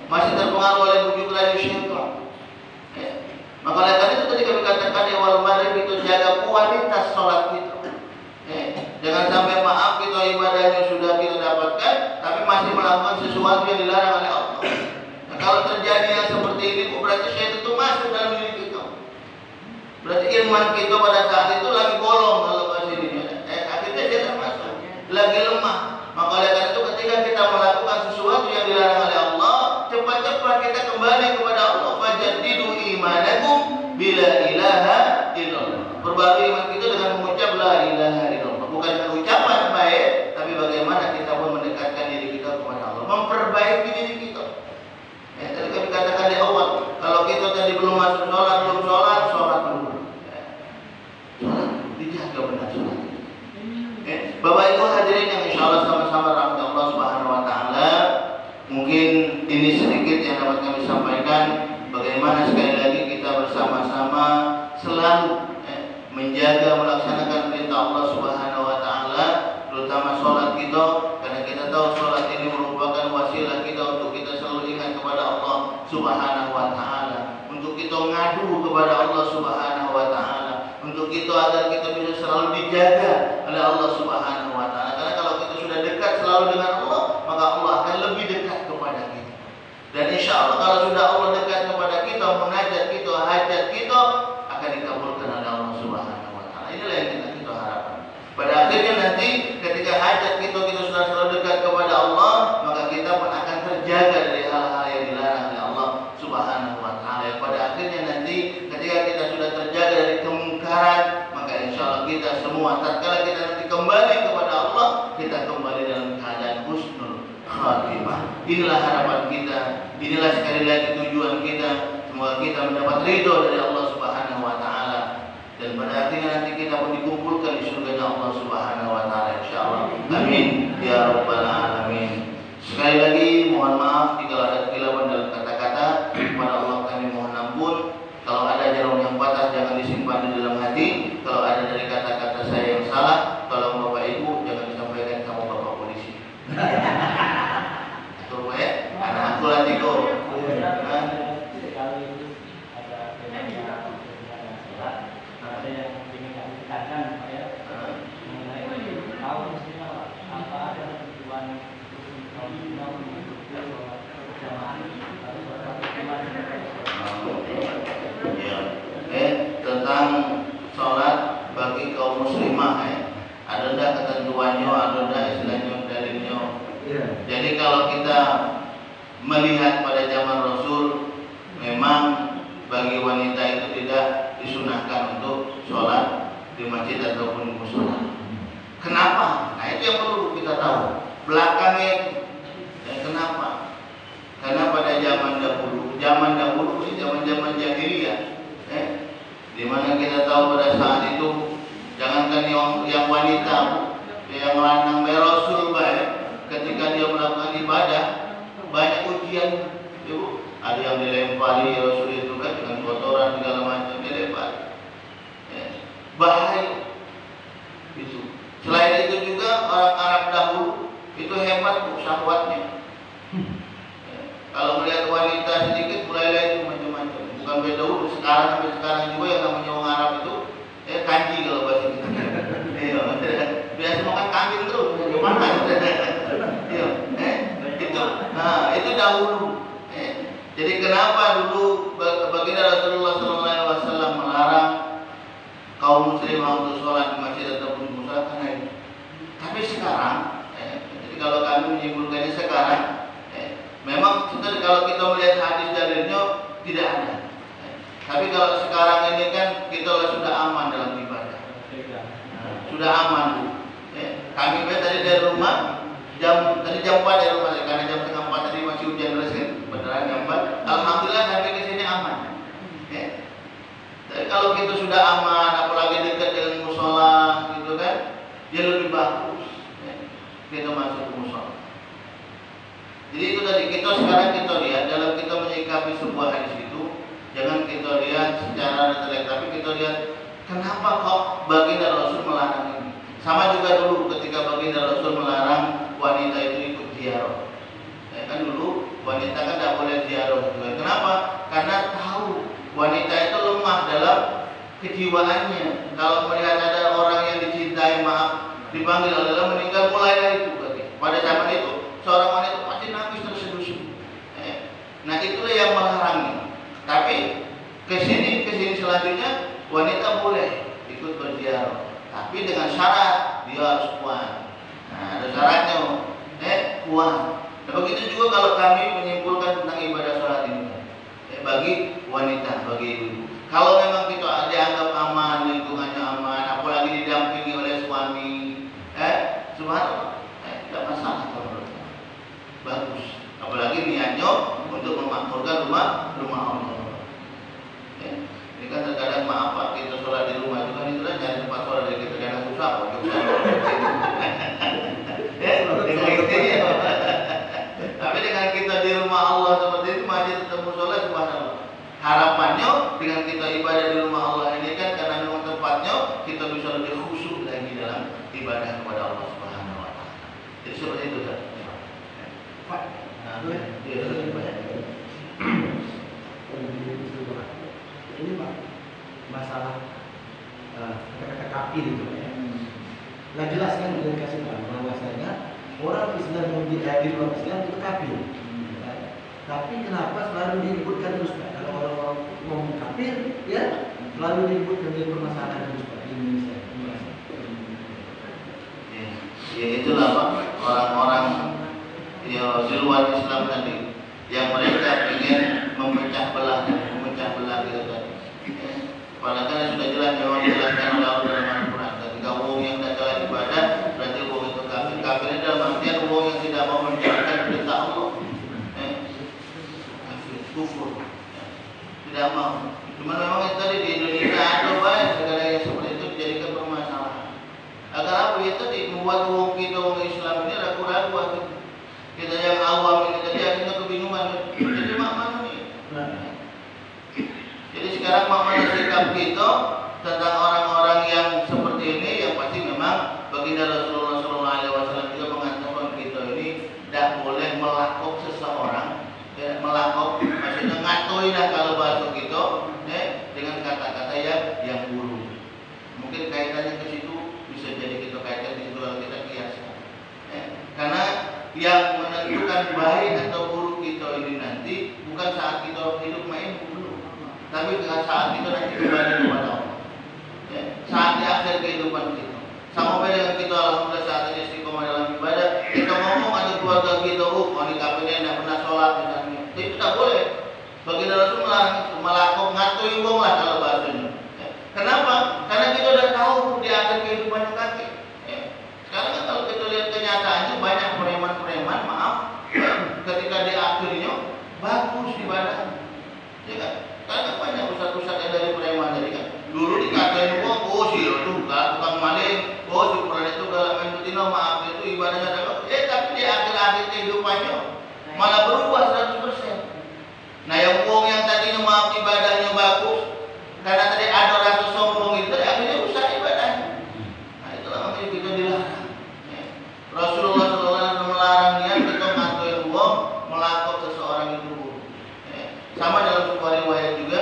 Masih terpengaruh oleh bujuk rayu syaitan. Maka oleh karena itu ketika dikatakan di awal maghrib itu jaga kualitas sholat kita. Jangan sampai maaf kita ibadahnya sudah kita dapatkan, tapi masih melakukan sesuatu yang dilarang oleh Allah. Nah, kalau terjadi yang seperti ini, berarti syaitan itu masuk dalam diri kita. Berarti iman kita pada saat itu lagi bolong kalau bahasa ini. Akhirnya syaitan masuk, lagi lemah. Maka oleh karena itu ketika kita melakukan sesuatu yang dilarang oleh Allah, cepat-cepat kita kembali kepada Allah. Fajaddidu imanakum bila ilaha illallah. Perbarui iman kita dengan mengucap la ilaha illallah. Bukan dengan ucapan baik, tapi bagaimana kita pun mendekatkan diri kita kepada Allah, memperbaiki diri kita. Tadi kami katakan di awal, kalau kita tadi belum masuk sholat, sholat dulu. Sholat, dijaga benar sholat. Bapak Ibu hadirin yang insya Allah sama-sama rahmat Allah Subhanahu wa Ta'ala. Mungkin ini sedikit yang dapat kami sampaikan. Bagaimana sekali lagi kita bersama-sama selalu menjaga melaksanakan perintah Allah Subhanahu wa Ta'ala, terutama sholat kita, karena kita tahu sholat ini merupakan wasilah kita untuk kita selalu ingat kepada Allah Subhanahu wa Ta'ala, untuk kita ngadu kepada Allah Subhanahu wa Ta'ala, untuk kita agar kita bisa selalu dijaga oleh Allah Subhanahu wa Ta'ala. Karena kalau kita sudah dekat selalu dengan Allah, maka Allah akan lebih dekat kepada kita. Dan insya Allah kalau sudah Allah dekat kepada kita, munajat kita, hajat kita akan dikabulkan oleh Allah Subhanahu wa Ta'ala. Inilah yang kita harapkan. Pada akhirnya nanti ketika hajat kita sudah selalu dekat kepada Allah, maka kita pun akan terjaga dari hal-hal yang dilarang oleh Allah Subhanahu wa Ta'ala. Pada akhirnya nanti ketika kita sudah terjaga dari kemungkaran, maka insya Allah kita semua tatkala kita nanti kembali kepada Allah, kita kembali dalam keadaan husnul khatimah. Inilah harapan kita, inilah sekali lagi tujuan kita. Semoga kita mendapat ridho dari Allah Subhanahu wa Ta'ala, dan pada akhirnya nanti kita pun dikumpulkan di surga Allah Subhanahu wa Ta'ala insyaallah. Amin ya rabbal alamin. Sekali lagi mohon maaf jika ada kekeliruan dalam kata-kata. Kepada Allah kami mohon ampun. Kalau ada jarum yang patah jangan disimpan di dalam hati. Kalau ada dari kata-kata saya yang salah, tolong Bapak Ibu jangan kuanyo atau istilahnya dalilnya. Jadi kalau kita melihat pada zaman Rasul, memang bagi wanita itu tidak disunahkan untuk sholat di masjid ataupun musola. Kenapa? Nah itu yang perlu kita tahu. Belakangnya itu. Kenapa? Karena pada zaman dahulu ini zaman jahiliyah, di mana kita tahu pada saat itu jangankan yang wanita, yang lanang Rasul ketika dia melakukan ibadah banyak ujian, Ibu. Ada yang dilempari Rasul itu kan dengan kotoran segala macam dilempar. Bahaya itu. Selain itu juga orang Arab dahulu itu hebat syahwatnya. Kalau melihat wanita sedikit mulai itu macam-macam. Bukan beda dulu, sampai sekarang juga yang namanya orang Arab itu kanji kalau bahasa kita. Biasa makan kambing terus, gimana? Itu dahulu. Jadi kenapa dulu baginda Rasulullah SAW melarang kaum muslimah untuk sholat di masjid ataupun musola karena itu. Tapi sekarang, jadi kalau kami menyimpulkannya sekarang, memang kalau kita melihat hadis dalilnya tidak ada. Tapi kalau sekarang ini kan kita sudah aman dalam ibadah, sudah aman. Kami tadi dari rumah jam 4 dari rumah, karena jam setengah 4 tadi masih hujan deras kan, beneran jam 4. Alhamdulillah sampai ke sini aman. Tapi kalau kita sudah aman, apalagi dekat dengan musola, gitu kan, dia lebih bagus. Kita masuk ke musola. Jadi itu tadi sekarang kita lihat dalam kita menyikapi sebuah hadis itu, jangan kita lihat secara intelek, tapi kita lihat kenapa kok baginda Rasul melarang ini. Sama juga dulu ketika baginda Rasul melarang wanita itu ikut ziarah. Kan dulu wanita kan tidak boleh ziarah juga. Kenapa? Karena tahu wanita itu lemah dalam kejiwaannya. Kalau melihat ada orang yang dicintai, maaf, dipanggil Allah meninggal, mulai itu berarti. Pada zaman itu seorang wanita pasti nangis terseduh-seduh. Nah itulah yang melarangnya. Tapi kesini selanjutnya wanita boleh ikut berziarah, tapi dengan syarat dia harus kuat. Nah ada syaratnya, kuat. Nah, begitu juga kalau kami menyimpulkan tentang ibadah sholat ini, bagi wanita, bagi ibu. Kalau memang kita dianggap aman, lingkungannya aman, apalagi didampingi oleh suami, subhanallah, tidak masalah kalau bagus. Apalagi niatnya untuk memakmurkan rumah Allah. Ini kan terkadang maaf Pak, kita sholat di rumah itu kan itulah jangan tempat sholat dari kita kadang susah kok. Tapi dengan kita di rumah Allah seperti itu masih tetap sholat, subhanallah. Harapannya dengan kita ibadah di rumah Allah ini kan karena memang tempatnya kita bisa lebih khusyuk lagi dalam ibadah kepada Allah Subhanahu wa taala. Jadi seperti itu kan. Pak, dia lebih banyak. Ini Pak, masalah kata-kata kafir itu ya. Nah jelaskan dengan kasih tahu bahwasanya orang Islam yang di luar Islam itu kafir. Tapi kenapa selalu disebutkan terus Pak? Kalau orang-orang ngomong kafir, ya selalu disebutkan di permasalahan terus Pak di Indonesia. Ya itulah Pak, orang-orang ya di luar Islam tadi yang mereka ingin memecah belah gitu tadi. Padahal sudah jelas memang dijelaskan oleh Allah dalam Al-Quran. Ketika wong yang tidak jalan ibadah berarti wong itu kafir. Kafir itu dalam artian wong yang tidak mau menjalankan perintah Allah. Kafir, kufur. Tidak mau. Cuma memang itu tadi di Indonesia ada banyak negara yang seperti itu dijadikan permasalahan. Agar apa itu membuat wong kita wong Islam ini ragu-ragu. Kita yang awam ini tadi akhirnya kebingungan. Jadi mana nih? Jadi sekarang mana sikap kita tentang orang-orang yang seperti ini, yang pasti memang baginda Rasulullah SAW juga mengatakan kita ini tidak boleh melakop seseorang, melakop maksudnya ngatoi dah kalau bahasa kita dengan kata-kata yang buruk. Mungkin kaitannya ke situ bisa jadi kita kaitkan di situ kalau kita kiaskan. Karena yang menentukan baik atau buruk kita ini nanti bukan saat kita hidup main belum, tapi saat kita nanti kembali kepada Allah. Saat di akhir kehidupan kita. Sama dengan kita alhamdulillah saat ini keluarga kita, wanita ini tidak pernah sholat misalnya, itu tidak boleh. Baginda Rasul melarang itu, melakukan ngatui wong lah kalau bahasanya. Kenapa? Karena kita sudah tahu di akhir kehidupan kaki. Sekarang kan kalau kita lihat kenyataannya banyak preman-preman, maaf, ketika di akhirnya bagus ibadahnya, ya kan? Karena banyak ustaz-ustaz dari preman tadi kan. Dulu dikatain wong, si itu tukang maling, si puran itu galak main betina, maaf itu ibadahnya dalam. Tapi di akhir-akhir kehidupannya malah berubah 100%. Nah yang wong yang tadinya maaf ibadahnya bagus, karena tadi ada rasa sombong itu, akhirnya rusak ibadahnya. Nah itulah makanya kita dilarang. Rasulullah SAW melarang dia kita ngakuin wong melakop seseorang itu. Sama dalam sebuah riwayat juga,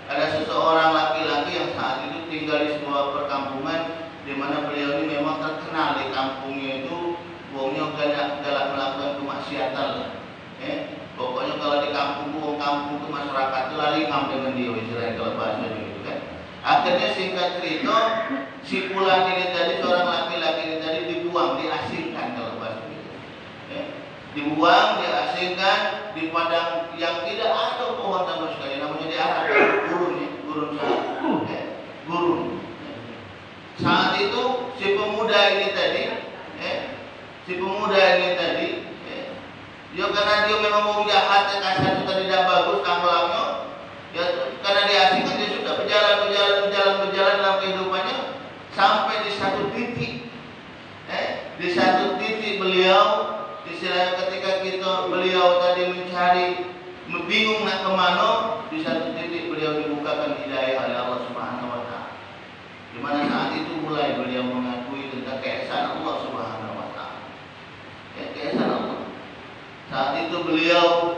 ada seseorang laki-laki yang saat itu tinggal di sebuah perkampungan di mana beliau ini memang terkenal di kampungnya itu wongnya galak melakukan kemaksiatan lah. Pokoknya kalau di kampung itu masyarakat itu lalingan dengan dia, Israel kalau bahasanya gitu kan. Akhirnya singkat cerita, si pulang ini tadi, seorang laki-laki ini tadi dibuang, diasingkan kalau bahasa gitu. Dibuang, diasingkan di padang yang tidak ada pohon sama sekali, namanya di Arab gurun gurun. Saat itu si pemuda ini tadi, dia karena dia memang mau jahat, kasar itu tadi tidak bagus akhlaknya, ya karena diasingkan dia sudah berjalan dalam kehidupannya sampai di satu titik, di satu titik beliau, istilahnya ketika beliau tadi mencari, bingung nak kemana, di satu titik beliau dibukakan hidayah oleh Allah Subhanahu Wa Taala. Di mana saat itu mulai beliau mengakui tentang keesaan Allah Subhanahu Wa Taala, keesaan Allah. Saat itu beliau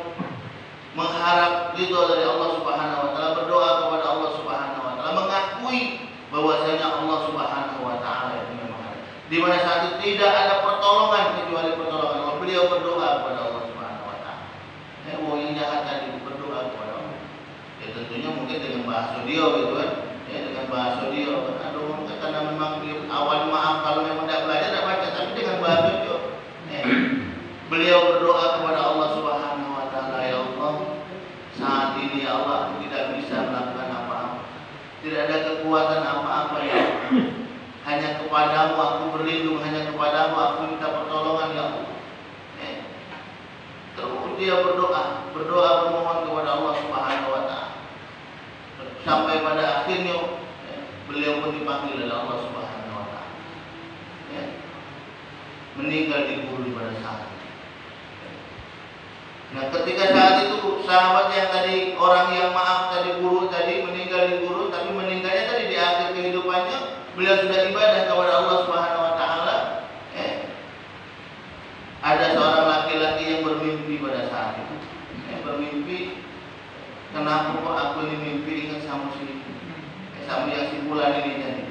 mengharap ridho dari Allah Subhanahu Wa Taala, berdoa kepada Allah Subhanahu Wa Taala, mengakui bahwasanya Allah Subhanahu Wa Taala itu memang ada. Di mana saat itu tidak ada pertolongan kecuali pertolongan Allah. Beliau berdoa kepada Allah Subhanahu Wa Taala. Wong yang jahat tadi berdoa kepada Allah. Ya tentunya mungkin dengan bahasa dia gitu kan. Dengan bahasa dia. Aduh, karena memang awal maaf kalau memang tidak belajar tidak baca, tapi dengan bahasa dia. Beliau berdoa kepada Allah Subhanahu Wa Taala, ya Allah, saat ini ya Allah aku tidak bisa melakukan apa-apa, tidak ada kekuatan apa-apa ya Allah. Hanya kepadamu aku berlindung, hanya kepadamu aku minta pertolongan ya Allah. Terus dia berdoa memohon kepada Allah Subhanahu Wa Taala. Sampai pada akhirnya beliau pun dipanggil oleh Allah Subhanahu Wa Taala. Meninggal di kubur pada saat. Nah ketika saat itu sahabat yang tadi, orang yang maaf tadi, guru tadi meninggal di guru, tapi meninggalnya tadi di akhir kehidupannya beliau sudah ibadah kepada Allah Subhanahu Wa Taala. Ada seorang laki-laki yang bermimpi pada saat itu, bermimpi, kenapa kok aku ini mimpi ingat sama sama yang si bulan ini tadi.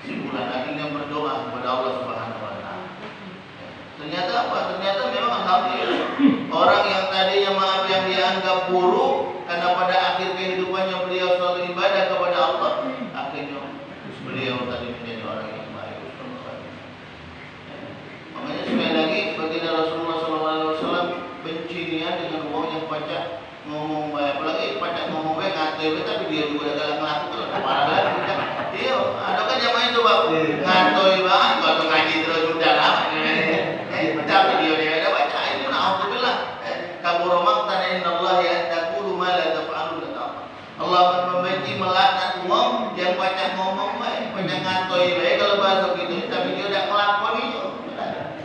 Si bulan akhirnya berdoa kepada Allah Subhanahu Wa Taala. Ternyata apa? Ternyata memang alhamdulillah orang yang tadinya maaf yang dianggap buruk, karena pada akhir kehidupannya beliau selalu ibadah kepada Allah, akhirnya beliau tadi menjadi orang yang baik. Makanya sekali lagi baginda Rasulullah SAW benci dia dengan orang yang pacak ngomong baik, apalagi pacak ngomong baik ngatai, tapi dia juga galak melakukan parah lagi. Iya, ada kan zaman itu Pak, ngatoi banget kalau ngaji terus udah lama. Tapi dia ada baca itu, alhamdulillah. Kabur maqtan innallahi an taqulu ma la taf'alun. Allah akan membenci, melaknat umum yang banyak ngomong baik, banyak ngantoi baik kalau bahasa gitu, tapi dia udah ngelakon itu.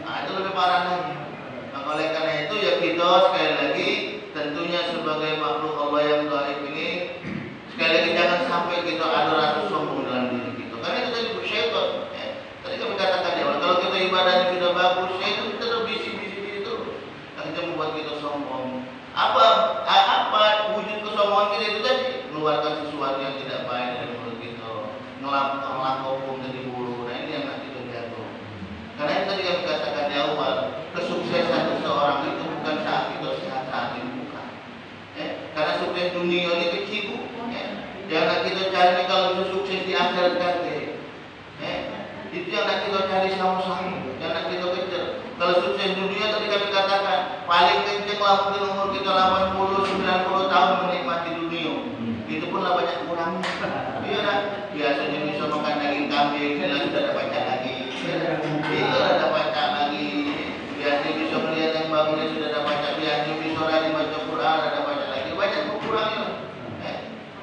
Nah, itu lebih parah lagi. Maka oleh karena itu ya kita sekali lagi tentunya sebagai makhluk Allah yang dhaif ini, sekali lagi jangan sampai kita ada rasa sombong dalam diri kita. Karena itu tadi syaitan. Tadi kami katakan ya, kalau kita ibadahnya sudah bagus, syaitan kita berbisik-bisik itu, akhirnya membuat kita sombong. Apa wujud kesombongan kita itu tadi? Mengeluarkan sesuatu yang tidak baik dari mulut kita, ngelakon dari bulu. Nah ini yang nanti terjatuh. Karena itu tadi kami katakan di awal, kesuksesan seseorang itu bukan saat kita sehat, saat ini bukan. Karena sukses dunia ini kecil, jangan kita cari kalau bisa sukses di akhirat nanti. Itu yang nak kita cari sama-sama, yang nak kita kejar. Kalau sukses dunia tadi kami katakan paling kenceng lah mungkin umur kita 80-90 tahun menikmati dunia. Itu pun lah banyak kurangnya. Iya kan? Biasanya bisa makan daging kambing, sudah ada pacak lagi. Itu ada pacak lagi. Biasanya bisa melihat yang bagus, sudah ada pacak. Biasanya bisa rajin baca Quran, ada pacak lagi. Banyak kurangnya.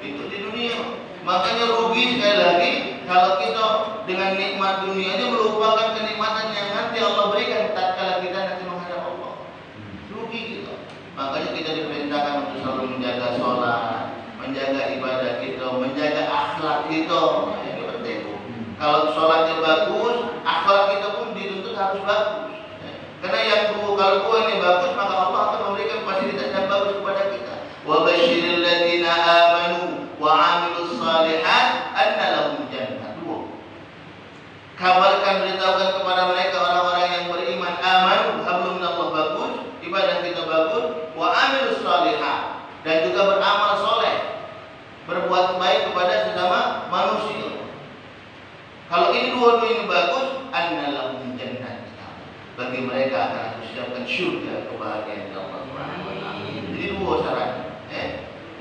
Itu di dunia. Makanya rugi sekali lagi kalau kita dengan nikmat dunianya melupakan kenikmatan yang nanti Allah berikan tatkala kita nanti menghadap Allah. Rugi kita. Makanya kita diperintahkan untuk selalu menjaga sholat, menjaga ibadah kita, menjaga akhlak kita. Ini penting. Kalau sholatnya bagus, akhlak kita pun dituntut harus bagus. Karena yang kalau dua ini bagus, maka Allah akan memberikan fasilitas yang bagus kepada kita. Wa basyiril ladzina amanu wa 'amilus shalihat anna lahum jannah. Kabarkan, beritahukan kepada mereka orang-orang yang beriman, aman, hablum minallah, bagus, ibadah kita bagus, wa 'amilus shalihat, dan juga beramal soleh, berbuat baik kepada sesama manusia. Kalau ini dua-dua ini bagus, anna lahum jannah, bagi mereka akan aku siapkan syurga kebahagiaan Allah Subhanahu wa taala. Jadi dua syaratnya.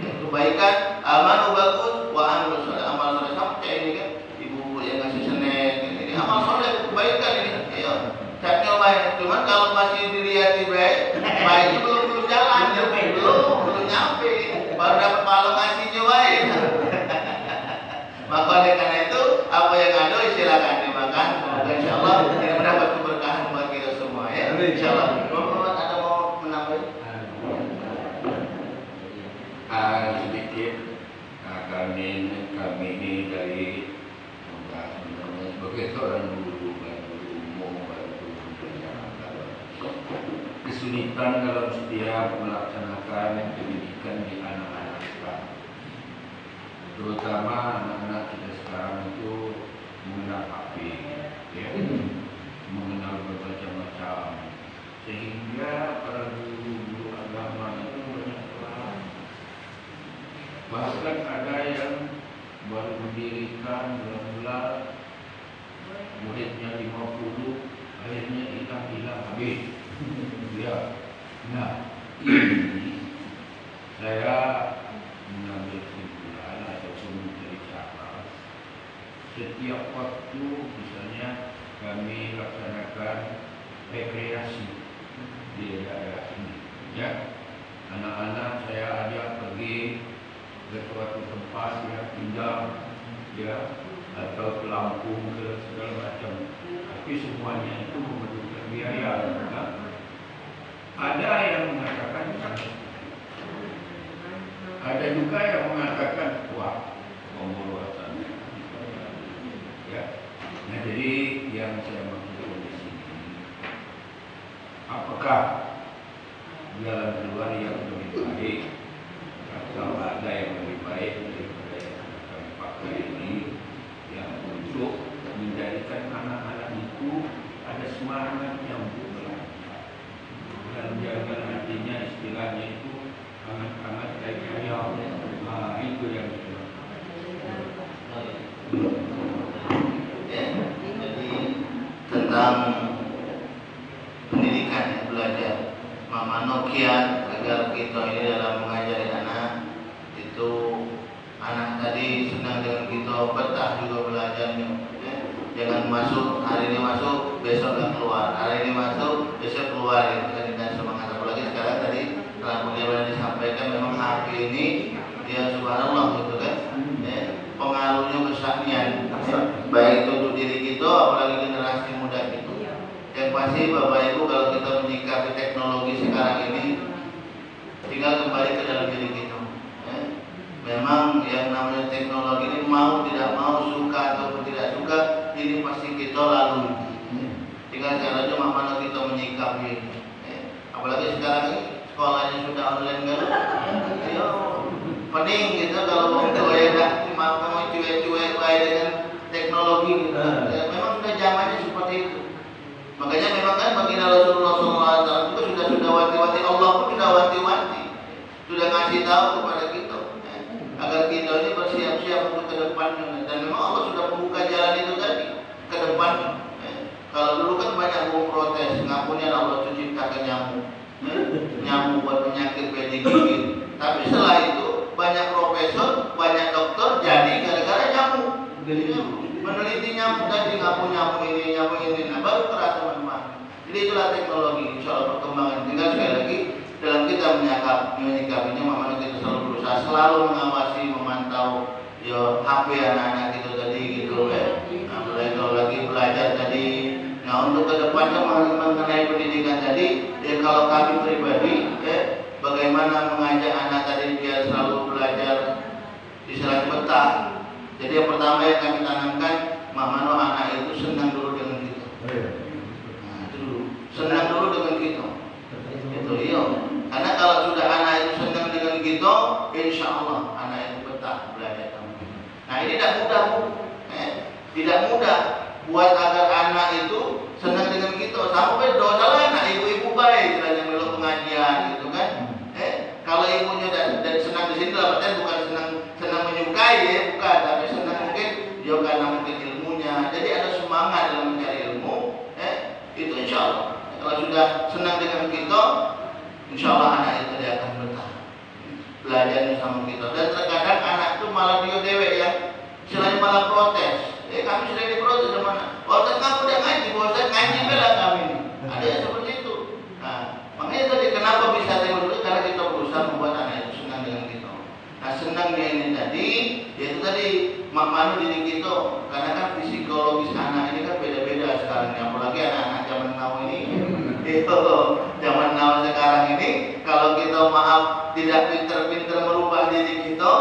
Kebaikan, aman bagus, wa 'amilus soleh, amal soleh. Sama kayak ini kan, ibu yang ngasih senek, ini amal soleh, kebaikan ini. Iya. Capnya baik. Cuman kalau masih dilihat baik, baiknya belum jalan, belum nyampe. Baru dapat pahala ngasihnya baik. Maka oleh karena itu, apa yang ada silakan dimakan. Semoga insyaallah ini mendapat keberkahan bagi kita semua ya. Insyaallah. Bapak ada mau menambah? Sedikit kami ini dari sebagai seorang guru umum kesulitan dalam setiap melaksanakan pendidikan di anak-anak sekarang, terutama anak-anak kita sekarang itu mengenal HP, ya, mengenal berbagai macam, sehingga para guru agama itu banyak kurang. Bahkan ada yang baru mendirikan bulan-bulan muridnya 50, akhirnya hilang habis. Ya, nah ini saya mengambil kesimpulan ataupun mencari cara. Setiap waktu misalnya kami laksanakan rekreasi di daerah ini, ya, anak-anak saya ajak pergi ke suatu tempat yang indah, ya, atau ke Lampung, ke segala macam. Tapi semuanya itu memerlukan biaya. Nah, ada yang mengatakan ada juga yang mengatakan wah, pemborosan. Ya. Nah, jadi yang saya maksudkan di sini, apakah jalan keluar yang lebih baik atau ada yang lebih baik daripada yang kami pakai ini, yang untuk menjadikan anak-anak itu ada semangat yang belajar. Dan jangan artinya istilahnya itu hangat-hangat kayak ayam. Nah, itu yang Jadi tentang pendidikan ya, belajar Mama Nokia agar kita ini dalam mengajari anak itu, anak tadi senang dengan kita, betah juga belajarnya. Jangan masuk, hari ini masuk, besok nggak keluar, hari ini masuk, besok keluar, itu kan tidak semangat. Apalagi sekarang tadi telah bagaimana disampaikan, memang HP ini ya subhanallah gitu kan, pengaruhnya besarnya, baik itu untuk diri kita, apalagi generasi muda itu. Yang pasti Bapak Ibu, kalau kita menyikapi teknologi sekarang ini, tinggal kembali ke dalam diri kita. Memang yang namanya teknologi ini mau tidak mau, suka ataupun tidak suka, ini pasti kita lalui. Tinggal caranya mana kita menyikapi. Apalagi sekarang ini sekolahnya sudah online kan. Ayo, pening gitu kalau mau cuek, mau cuek-cuek baik dengan teknologi. Memang sudah zamannya seperti itu. Makanya memang kan baginda Rasulullah SAW itu sudah wanti-wanti, Allah pun sudah wanti-wanti, sudah ngasih tahu kepada kita agar kita ini bersiap-siap untuk ke depannya. Dan memang Allah sudah membuka jalan itu tadi ke depannya. Kalau dulu kan banyak guru protes, ngakunya Allah itu ciptakan nyamuk, nyamuk buat penyakit biar digigit. Tapi setelah itu banyak profesor, banyak dokter jadi gara-gara nyamuk. Meneliti nyamuk tadi, ngaku nyamuk ini, nah baru terasa teman-teman. Jadi itulah teknologi, insya Allah perkembangan. Tinggal sekali lagi dalam kita menyikapinya, makanya kita selalu berusaha selalu mengawasi, memantau ya HP anak-anak itu tadi gitu ya. Nah, mulai kalau lagi belajar tadi. Nah, untuk kedepannya mengenai pendidikan tadi, ya kalau kami pribadi, ya bagaimana mengajak anak tadi biar selalu belajar istilahnya betah. Jadi yang pertama yang kami tanamkan, Mano anak itu senang dulu dengan kita. Nah, itu dulu, senang dulu dengan kita. Itu iya. Karena kalau sudah anak itu senang dengan kita, insya Allah anak itu betah belajar. Nah ini tidak mudah, Bu. Tidak mudah buat agar anak itu senang dengan kita. Sampai dosa lah anak ibu-ibu baik, istilahnya melu pengajian gitu kan. Kalau ibunya dan senang di sini dalam artian bukan senang menyukai ya, bukan, tapi senang mungkin dia karena mungkin ilmunya. Jadi ada semangat dalam mencari ilmu. Itu insya Allah. Kalau sudah senang dengan kita, insya Allah anak itu dia akan betah belajarnya sama kita. Dan terkadang anak itu malah dia dewek ya, istilahnya malah protes. Kami sering diprotes sama anak. Ustaz kamu udah ngaji, Ustaz ngaji bela kami. Ada yang seperti itu. Nah, makanya tadi kenapa bisa timbul, karena kita berusaha membuat anak itu senang dengan kita. Nah, senangnya ini tadi, yaitu tadi Manu diri kita, karena kan psikologis anak ini kan beda-beda sekarang. Apalagi anak-anak zaman now ini. Itu zaman now sekarang ini, kalau kita maaf tidak pinter-pinter merubah diri kita,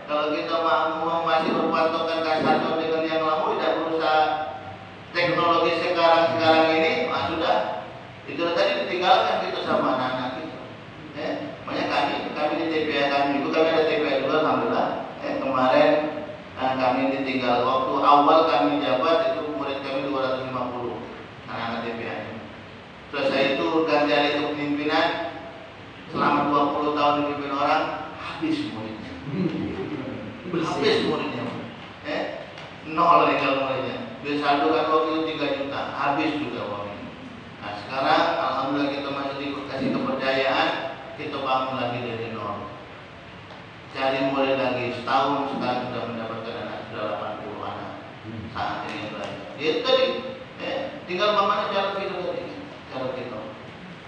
kalau kita masih berpatokan kasar dengan yang lama, tidak berusaha teknologi sekarang ini, sudah itu tadi ditinggalkan kita sama anak-anak kita. Makanya kami di TPA kami itu, kami ada TPA juga alhamdulillah. Kemarin kami ditinggal waktu awal kami jabat itu murid kami 250 anak-anak TPA. Selesai itu ganti alih kepemimpinan, selama 20 tahun dipimpin orang, habis muridnya. Habis muridnya. Nol tinggal muridnya. Saldo kan waktu itu 3 juta, habis juga uangnya. Nah sekarang alhamdulillah kita masih dikasih kepercayaan, kita bangun lagi dari nol. Cari murid lagi, setahun sekarang sudah mendapatkan anak, sudah 80 anak. Saat ini yang belajar. Itu tadi, tinggal bagaimana cara kita tadi. Cara kita.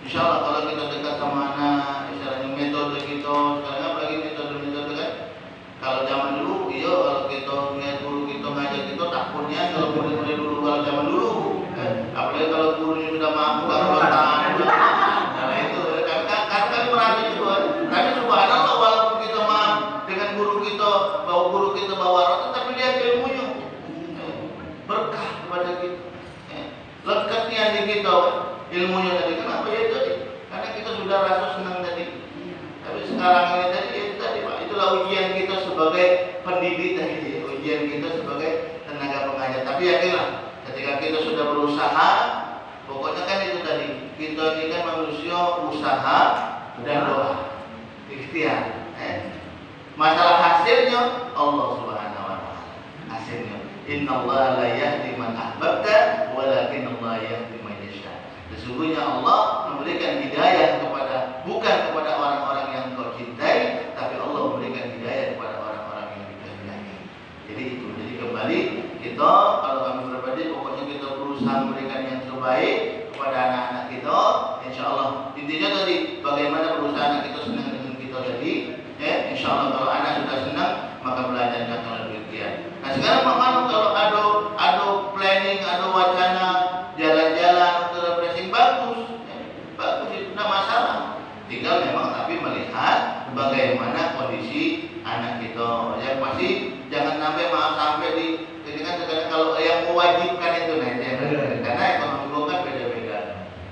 Insya Allah kalau kita dekat sama anak, istilahnya metode kita, sekarang apalagi metode kan. Kalau zaman dulu, iya kalau kita lihat guru kita ngajar kita takutnya kalau murid-murid dulu kalau zaman dulu, apalagi kalau gurunya sudah mampu kerotan, nah itu karena kami merasa juga. Tapi subhanallah walaupun kita maaf dengan guru kita, guru kita bawa rotan, tapi lihat ilmunya berkah kepada kita, lekatnya di kita. Ilmunya tadi, kenapa ya tadi? Karena kita sudah rasa senang tadi. Tapi sekarang ini tadi, itu tadi Pak, itulah ujian kita sebagai pendidik tadi, ujian kita sebagai tenaga pengajar. Tapi yakinlah, ketika kita sudah berusaha, pokoknya kan itu tadi, kita ini kan manusia usaha dan doa, ikhtiar. Masalah hasilnya Allah Subhanahu wa Ta'ala. Hasilnya, Innallaha la yahdi man ahbabta, walakin Allah yahdi. Sesungguhnya Allah memberikan hidayah bukan kepada orang-orang yang kau cintai, tapi Allah memberikan hidayah kepada orang-orang yang dikehendaki. Jadi itu. Jadi kembali kita, kalau kami pribadi, pokoknya kita berusaha memberikan yang terbaik kepada anak-anak kita. Insya Allah. Intinya tadi, bagaimana berusaha anak kita senang dengan kita tadi. Insya Allah kalau anak sudah senang, maka belajarnya akan lebih giat. Nah sekarang kalau ada planning, ada wacana jalan-jalan bagus itu tidak masalah. Tinggal memang tapi melihat bagaimana kondisi anak kita. Yang pasti jangan sampai ini kan kalau yang mewajibkan itu karena ekonomi kan beda-beda.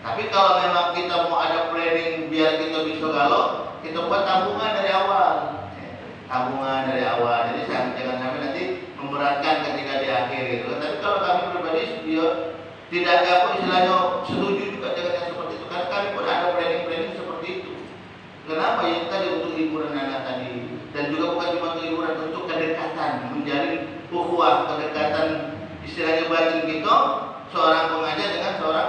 Tapi kalau memang kita mau ada planning biar kita bisa galau, kita buat tabungan dari awal. Jadi jangan sampai nanti memberatkan ketika di akhir gitu. Tapi kalau kami pribadi tidak ada istilahnya setuju juga dengan yang seperti itu, karena kami pun ada planning seperti itu. Kenapa ya tadi untuk hiburan anak tadi, dan juga bukan cuma untuk hiburan, untuk kedekatan, menjalin ukhuwah, kedekatan istilahnya batin kita seorang pengajar dengan seorang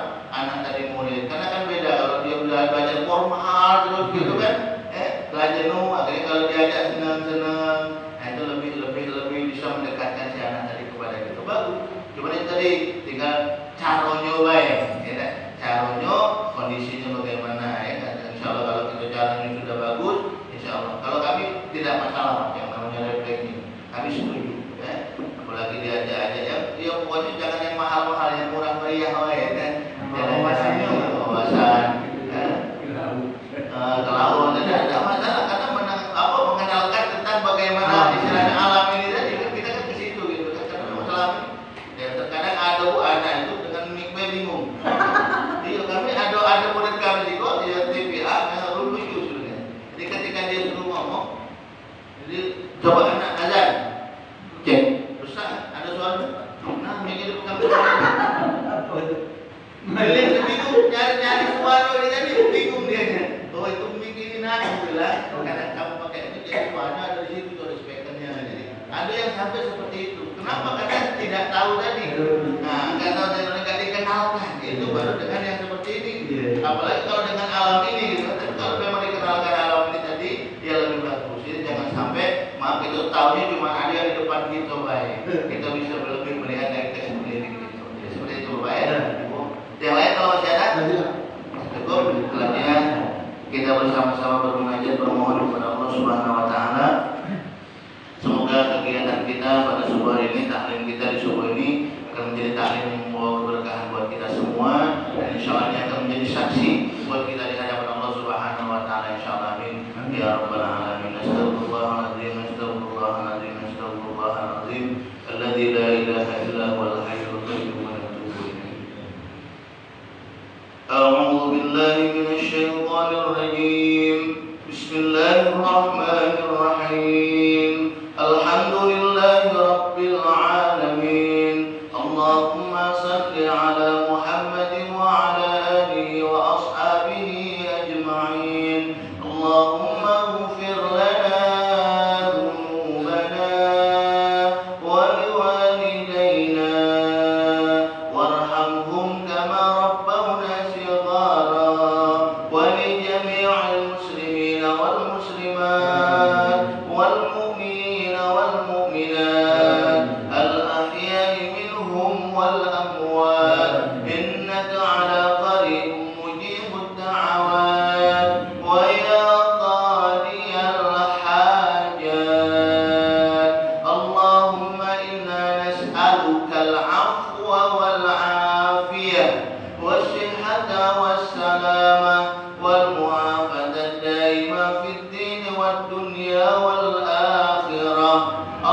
jenuh, akhirnya kalau diajak senang-senang, nah itu lebih bisa mendekatkan si anak tadi kepada kita. Bagus. Cuma itu tadi tinggal caronyo baik, ya, caronyo kondisinya bagaimana, ya. Insya Allah kalau kita caranya sudah bagus, insya Allah. Kalau kami tidak masalah yang namanya refleks ini, kami setuju, ya. Apalagi diajak-ajak ya pokoknya jangan yang mahal-mahal, yang murah meriah, ya, kan. Wawasan, kalau tidak masalah karena mengenalkan tentang bagaimana istilahnya alam ini tadi kan kita kan ke situ gitu kan, karena masalah ini ya terkadang ada itu dengan mikwe bingung. Iya kami ada murid kami di kok dia TPA yang lucu sebenarnya. Jadi ketika dia suruh ngomong, jadi coba anak azan cek besar ada suara, nah mikir bukan Dia bingung nyari suara dia tadi bingung dia. Oh itu mikirin aku bilang, karena kamu pakai itu jadi suara ada di situ ada speakernya. Jadi ada yang sampai seperti itu. Kenapa? Karena tidak tahu tadi. Nah, nggak tahu dan nggak dikenalkan. Itu baru dengan yang seperti ini. Apalagi kalau dengan alam ini, gitu. Tapi kalau memang dikenalkan alam ini tadi, dia lebih bagus. Jadi jangan sampai maaf itu tahunya cuma ada yang di depan kita baik. Kita bisa lebih melihat dari teks seperti ini. Gitu. Jadi seperti itu baik. Yang lain kalau masih ada, cukup. Selanjutnya kita bersama-sama bermunajat bermohon kepada Allah Subhanahu Wa Taala. Semoga kegiatan kita pada subuh hari ini, taklim kita di subuh ini akan menjadi taklim yang membawa keberkahan buat kita semua dan insya Allah ini akan menjadi saksi buat kita di hadapan Allah Subhanahu Wa Taala. Insya Allah amin. Ya Rabbal Alamin. Astagfirullahaladzim. Astagfirullahaladzim. Astagfirullahaladzim. Alladzi la ilaha illa huwal hayyul qayyum. أعوذ بالله من الشيطان الرجيم بسم الله الرحمن الرحيم الحمد لله رب العالمين اللهم صل على محمد وعلى آله وأصحابه أجمعين اللهم اغفر لنا ذنوبنا ولوالدينا وارحمهم كما ربونا ولجميع المسلمين والمسلمات والمؤمنين والمؤمنات الأحياء منهم والأموات إنك على قريب مجيب الدعوات ويا قاضي الحاجات اللهم إنا نسألك العفو والعافية والصحة والسلامة والمعافاة الدائمة في الدين والدنيا والآخرة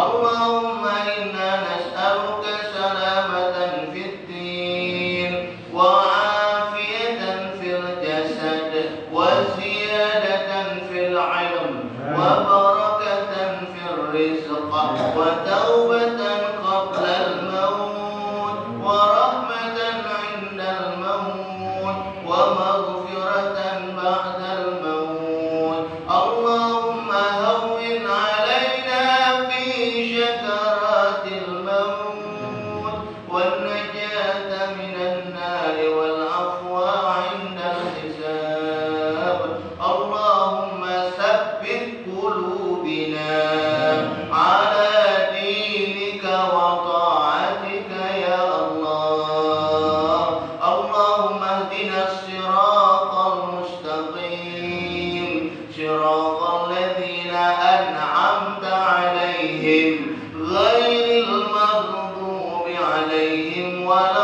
اللهم إنا نسألك سلامة في الدين وعافية في الجسد وزيادة في العلم وبركة في الرزق وتوبة قبل الموت ورحمة عند الموت ومغفرة بعد الموت اللهم هون علينا في شكرات الموت والنجاة من النار والعفو عند الحساب اللهم ثبت قلوبنا على دينك وطاعتك يا الله اللهم اهدنا الصراط المستقيم صراط الذين أنعمت عليهم غير المغضوب عليهم ولا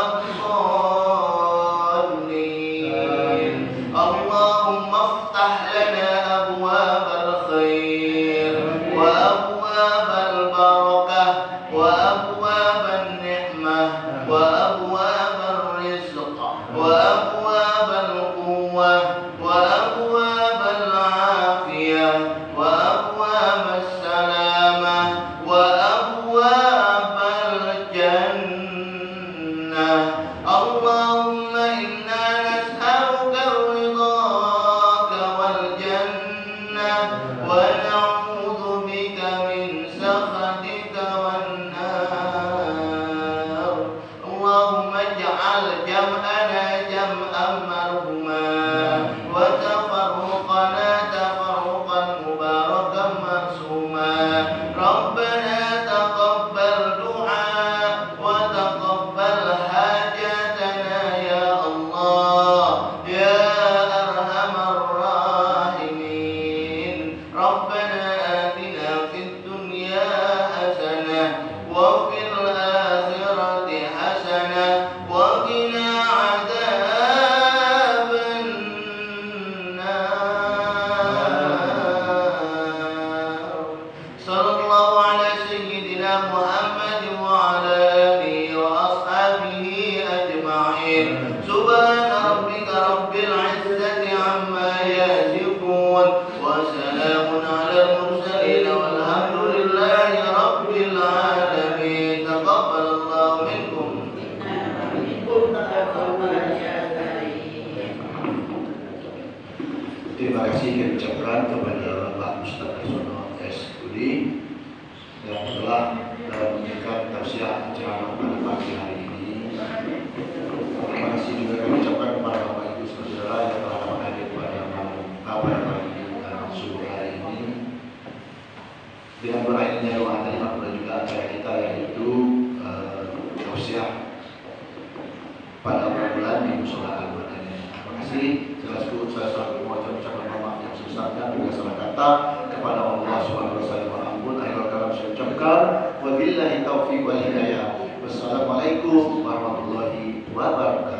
الضالين اللهم افتح لنا أبواب الخير وأبواب البركة وأبواب النعمة وأبواب الرزق وأبواب القوة وأبواب العافية وأبواب السلامة وأبواب الجنة اللهم إنا نسألك رضاك والجنة ونعوذ بك من سخطك والنار اللهم اجعل جمعنا جمعا مرحوما وتفرقنا تفرقا مباركا سبحان ربك رب العزة عما يصفون وسلام على المرسلين والحمد لله رب العالمين. تقبل الله منكم. Terima kasih kami ucapkan kepada Pak Ustaz Sono S. Budi yang telah memberikan tausiah ceramah pada pagi hari ini. Terima kasih juga kami ucapkan kepada Bapak Ibu saudara yang telah hadir pada pagi dan subuh hari ini. Dengan berakhirnya doa terima pula juga acara kita yaitu tausiah pada bulan di Musola Al-Madani. Terima kasih. Jelasku saya selalu mengucapkan ucapan maaf yang sebesarnya bila salah kata kepada Allah Subhanahu wa taala. Ampun akhir kalam saya ucapkan wabillahi taufiq wal hidayah. Wassalamualaikum warahmatullahi wabarakatuh.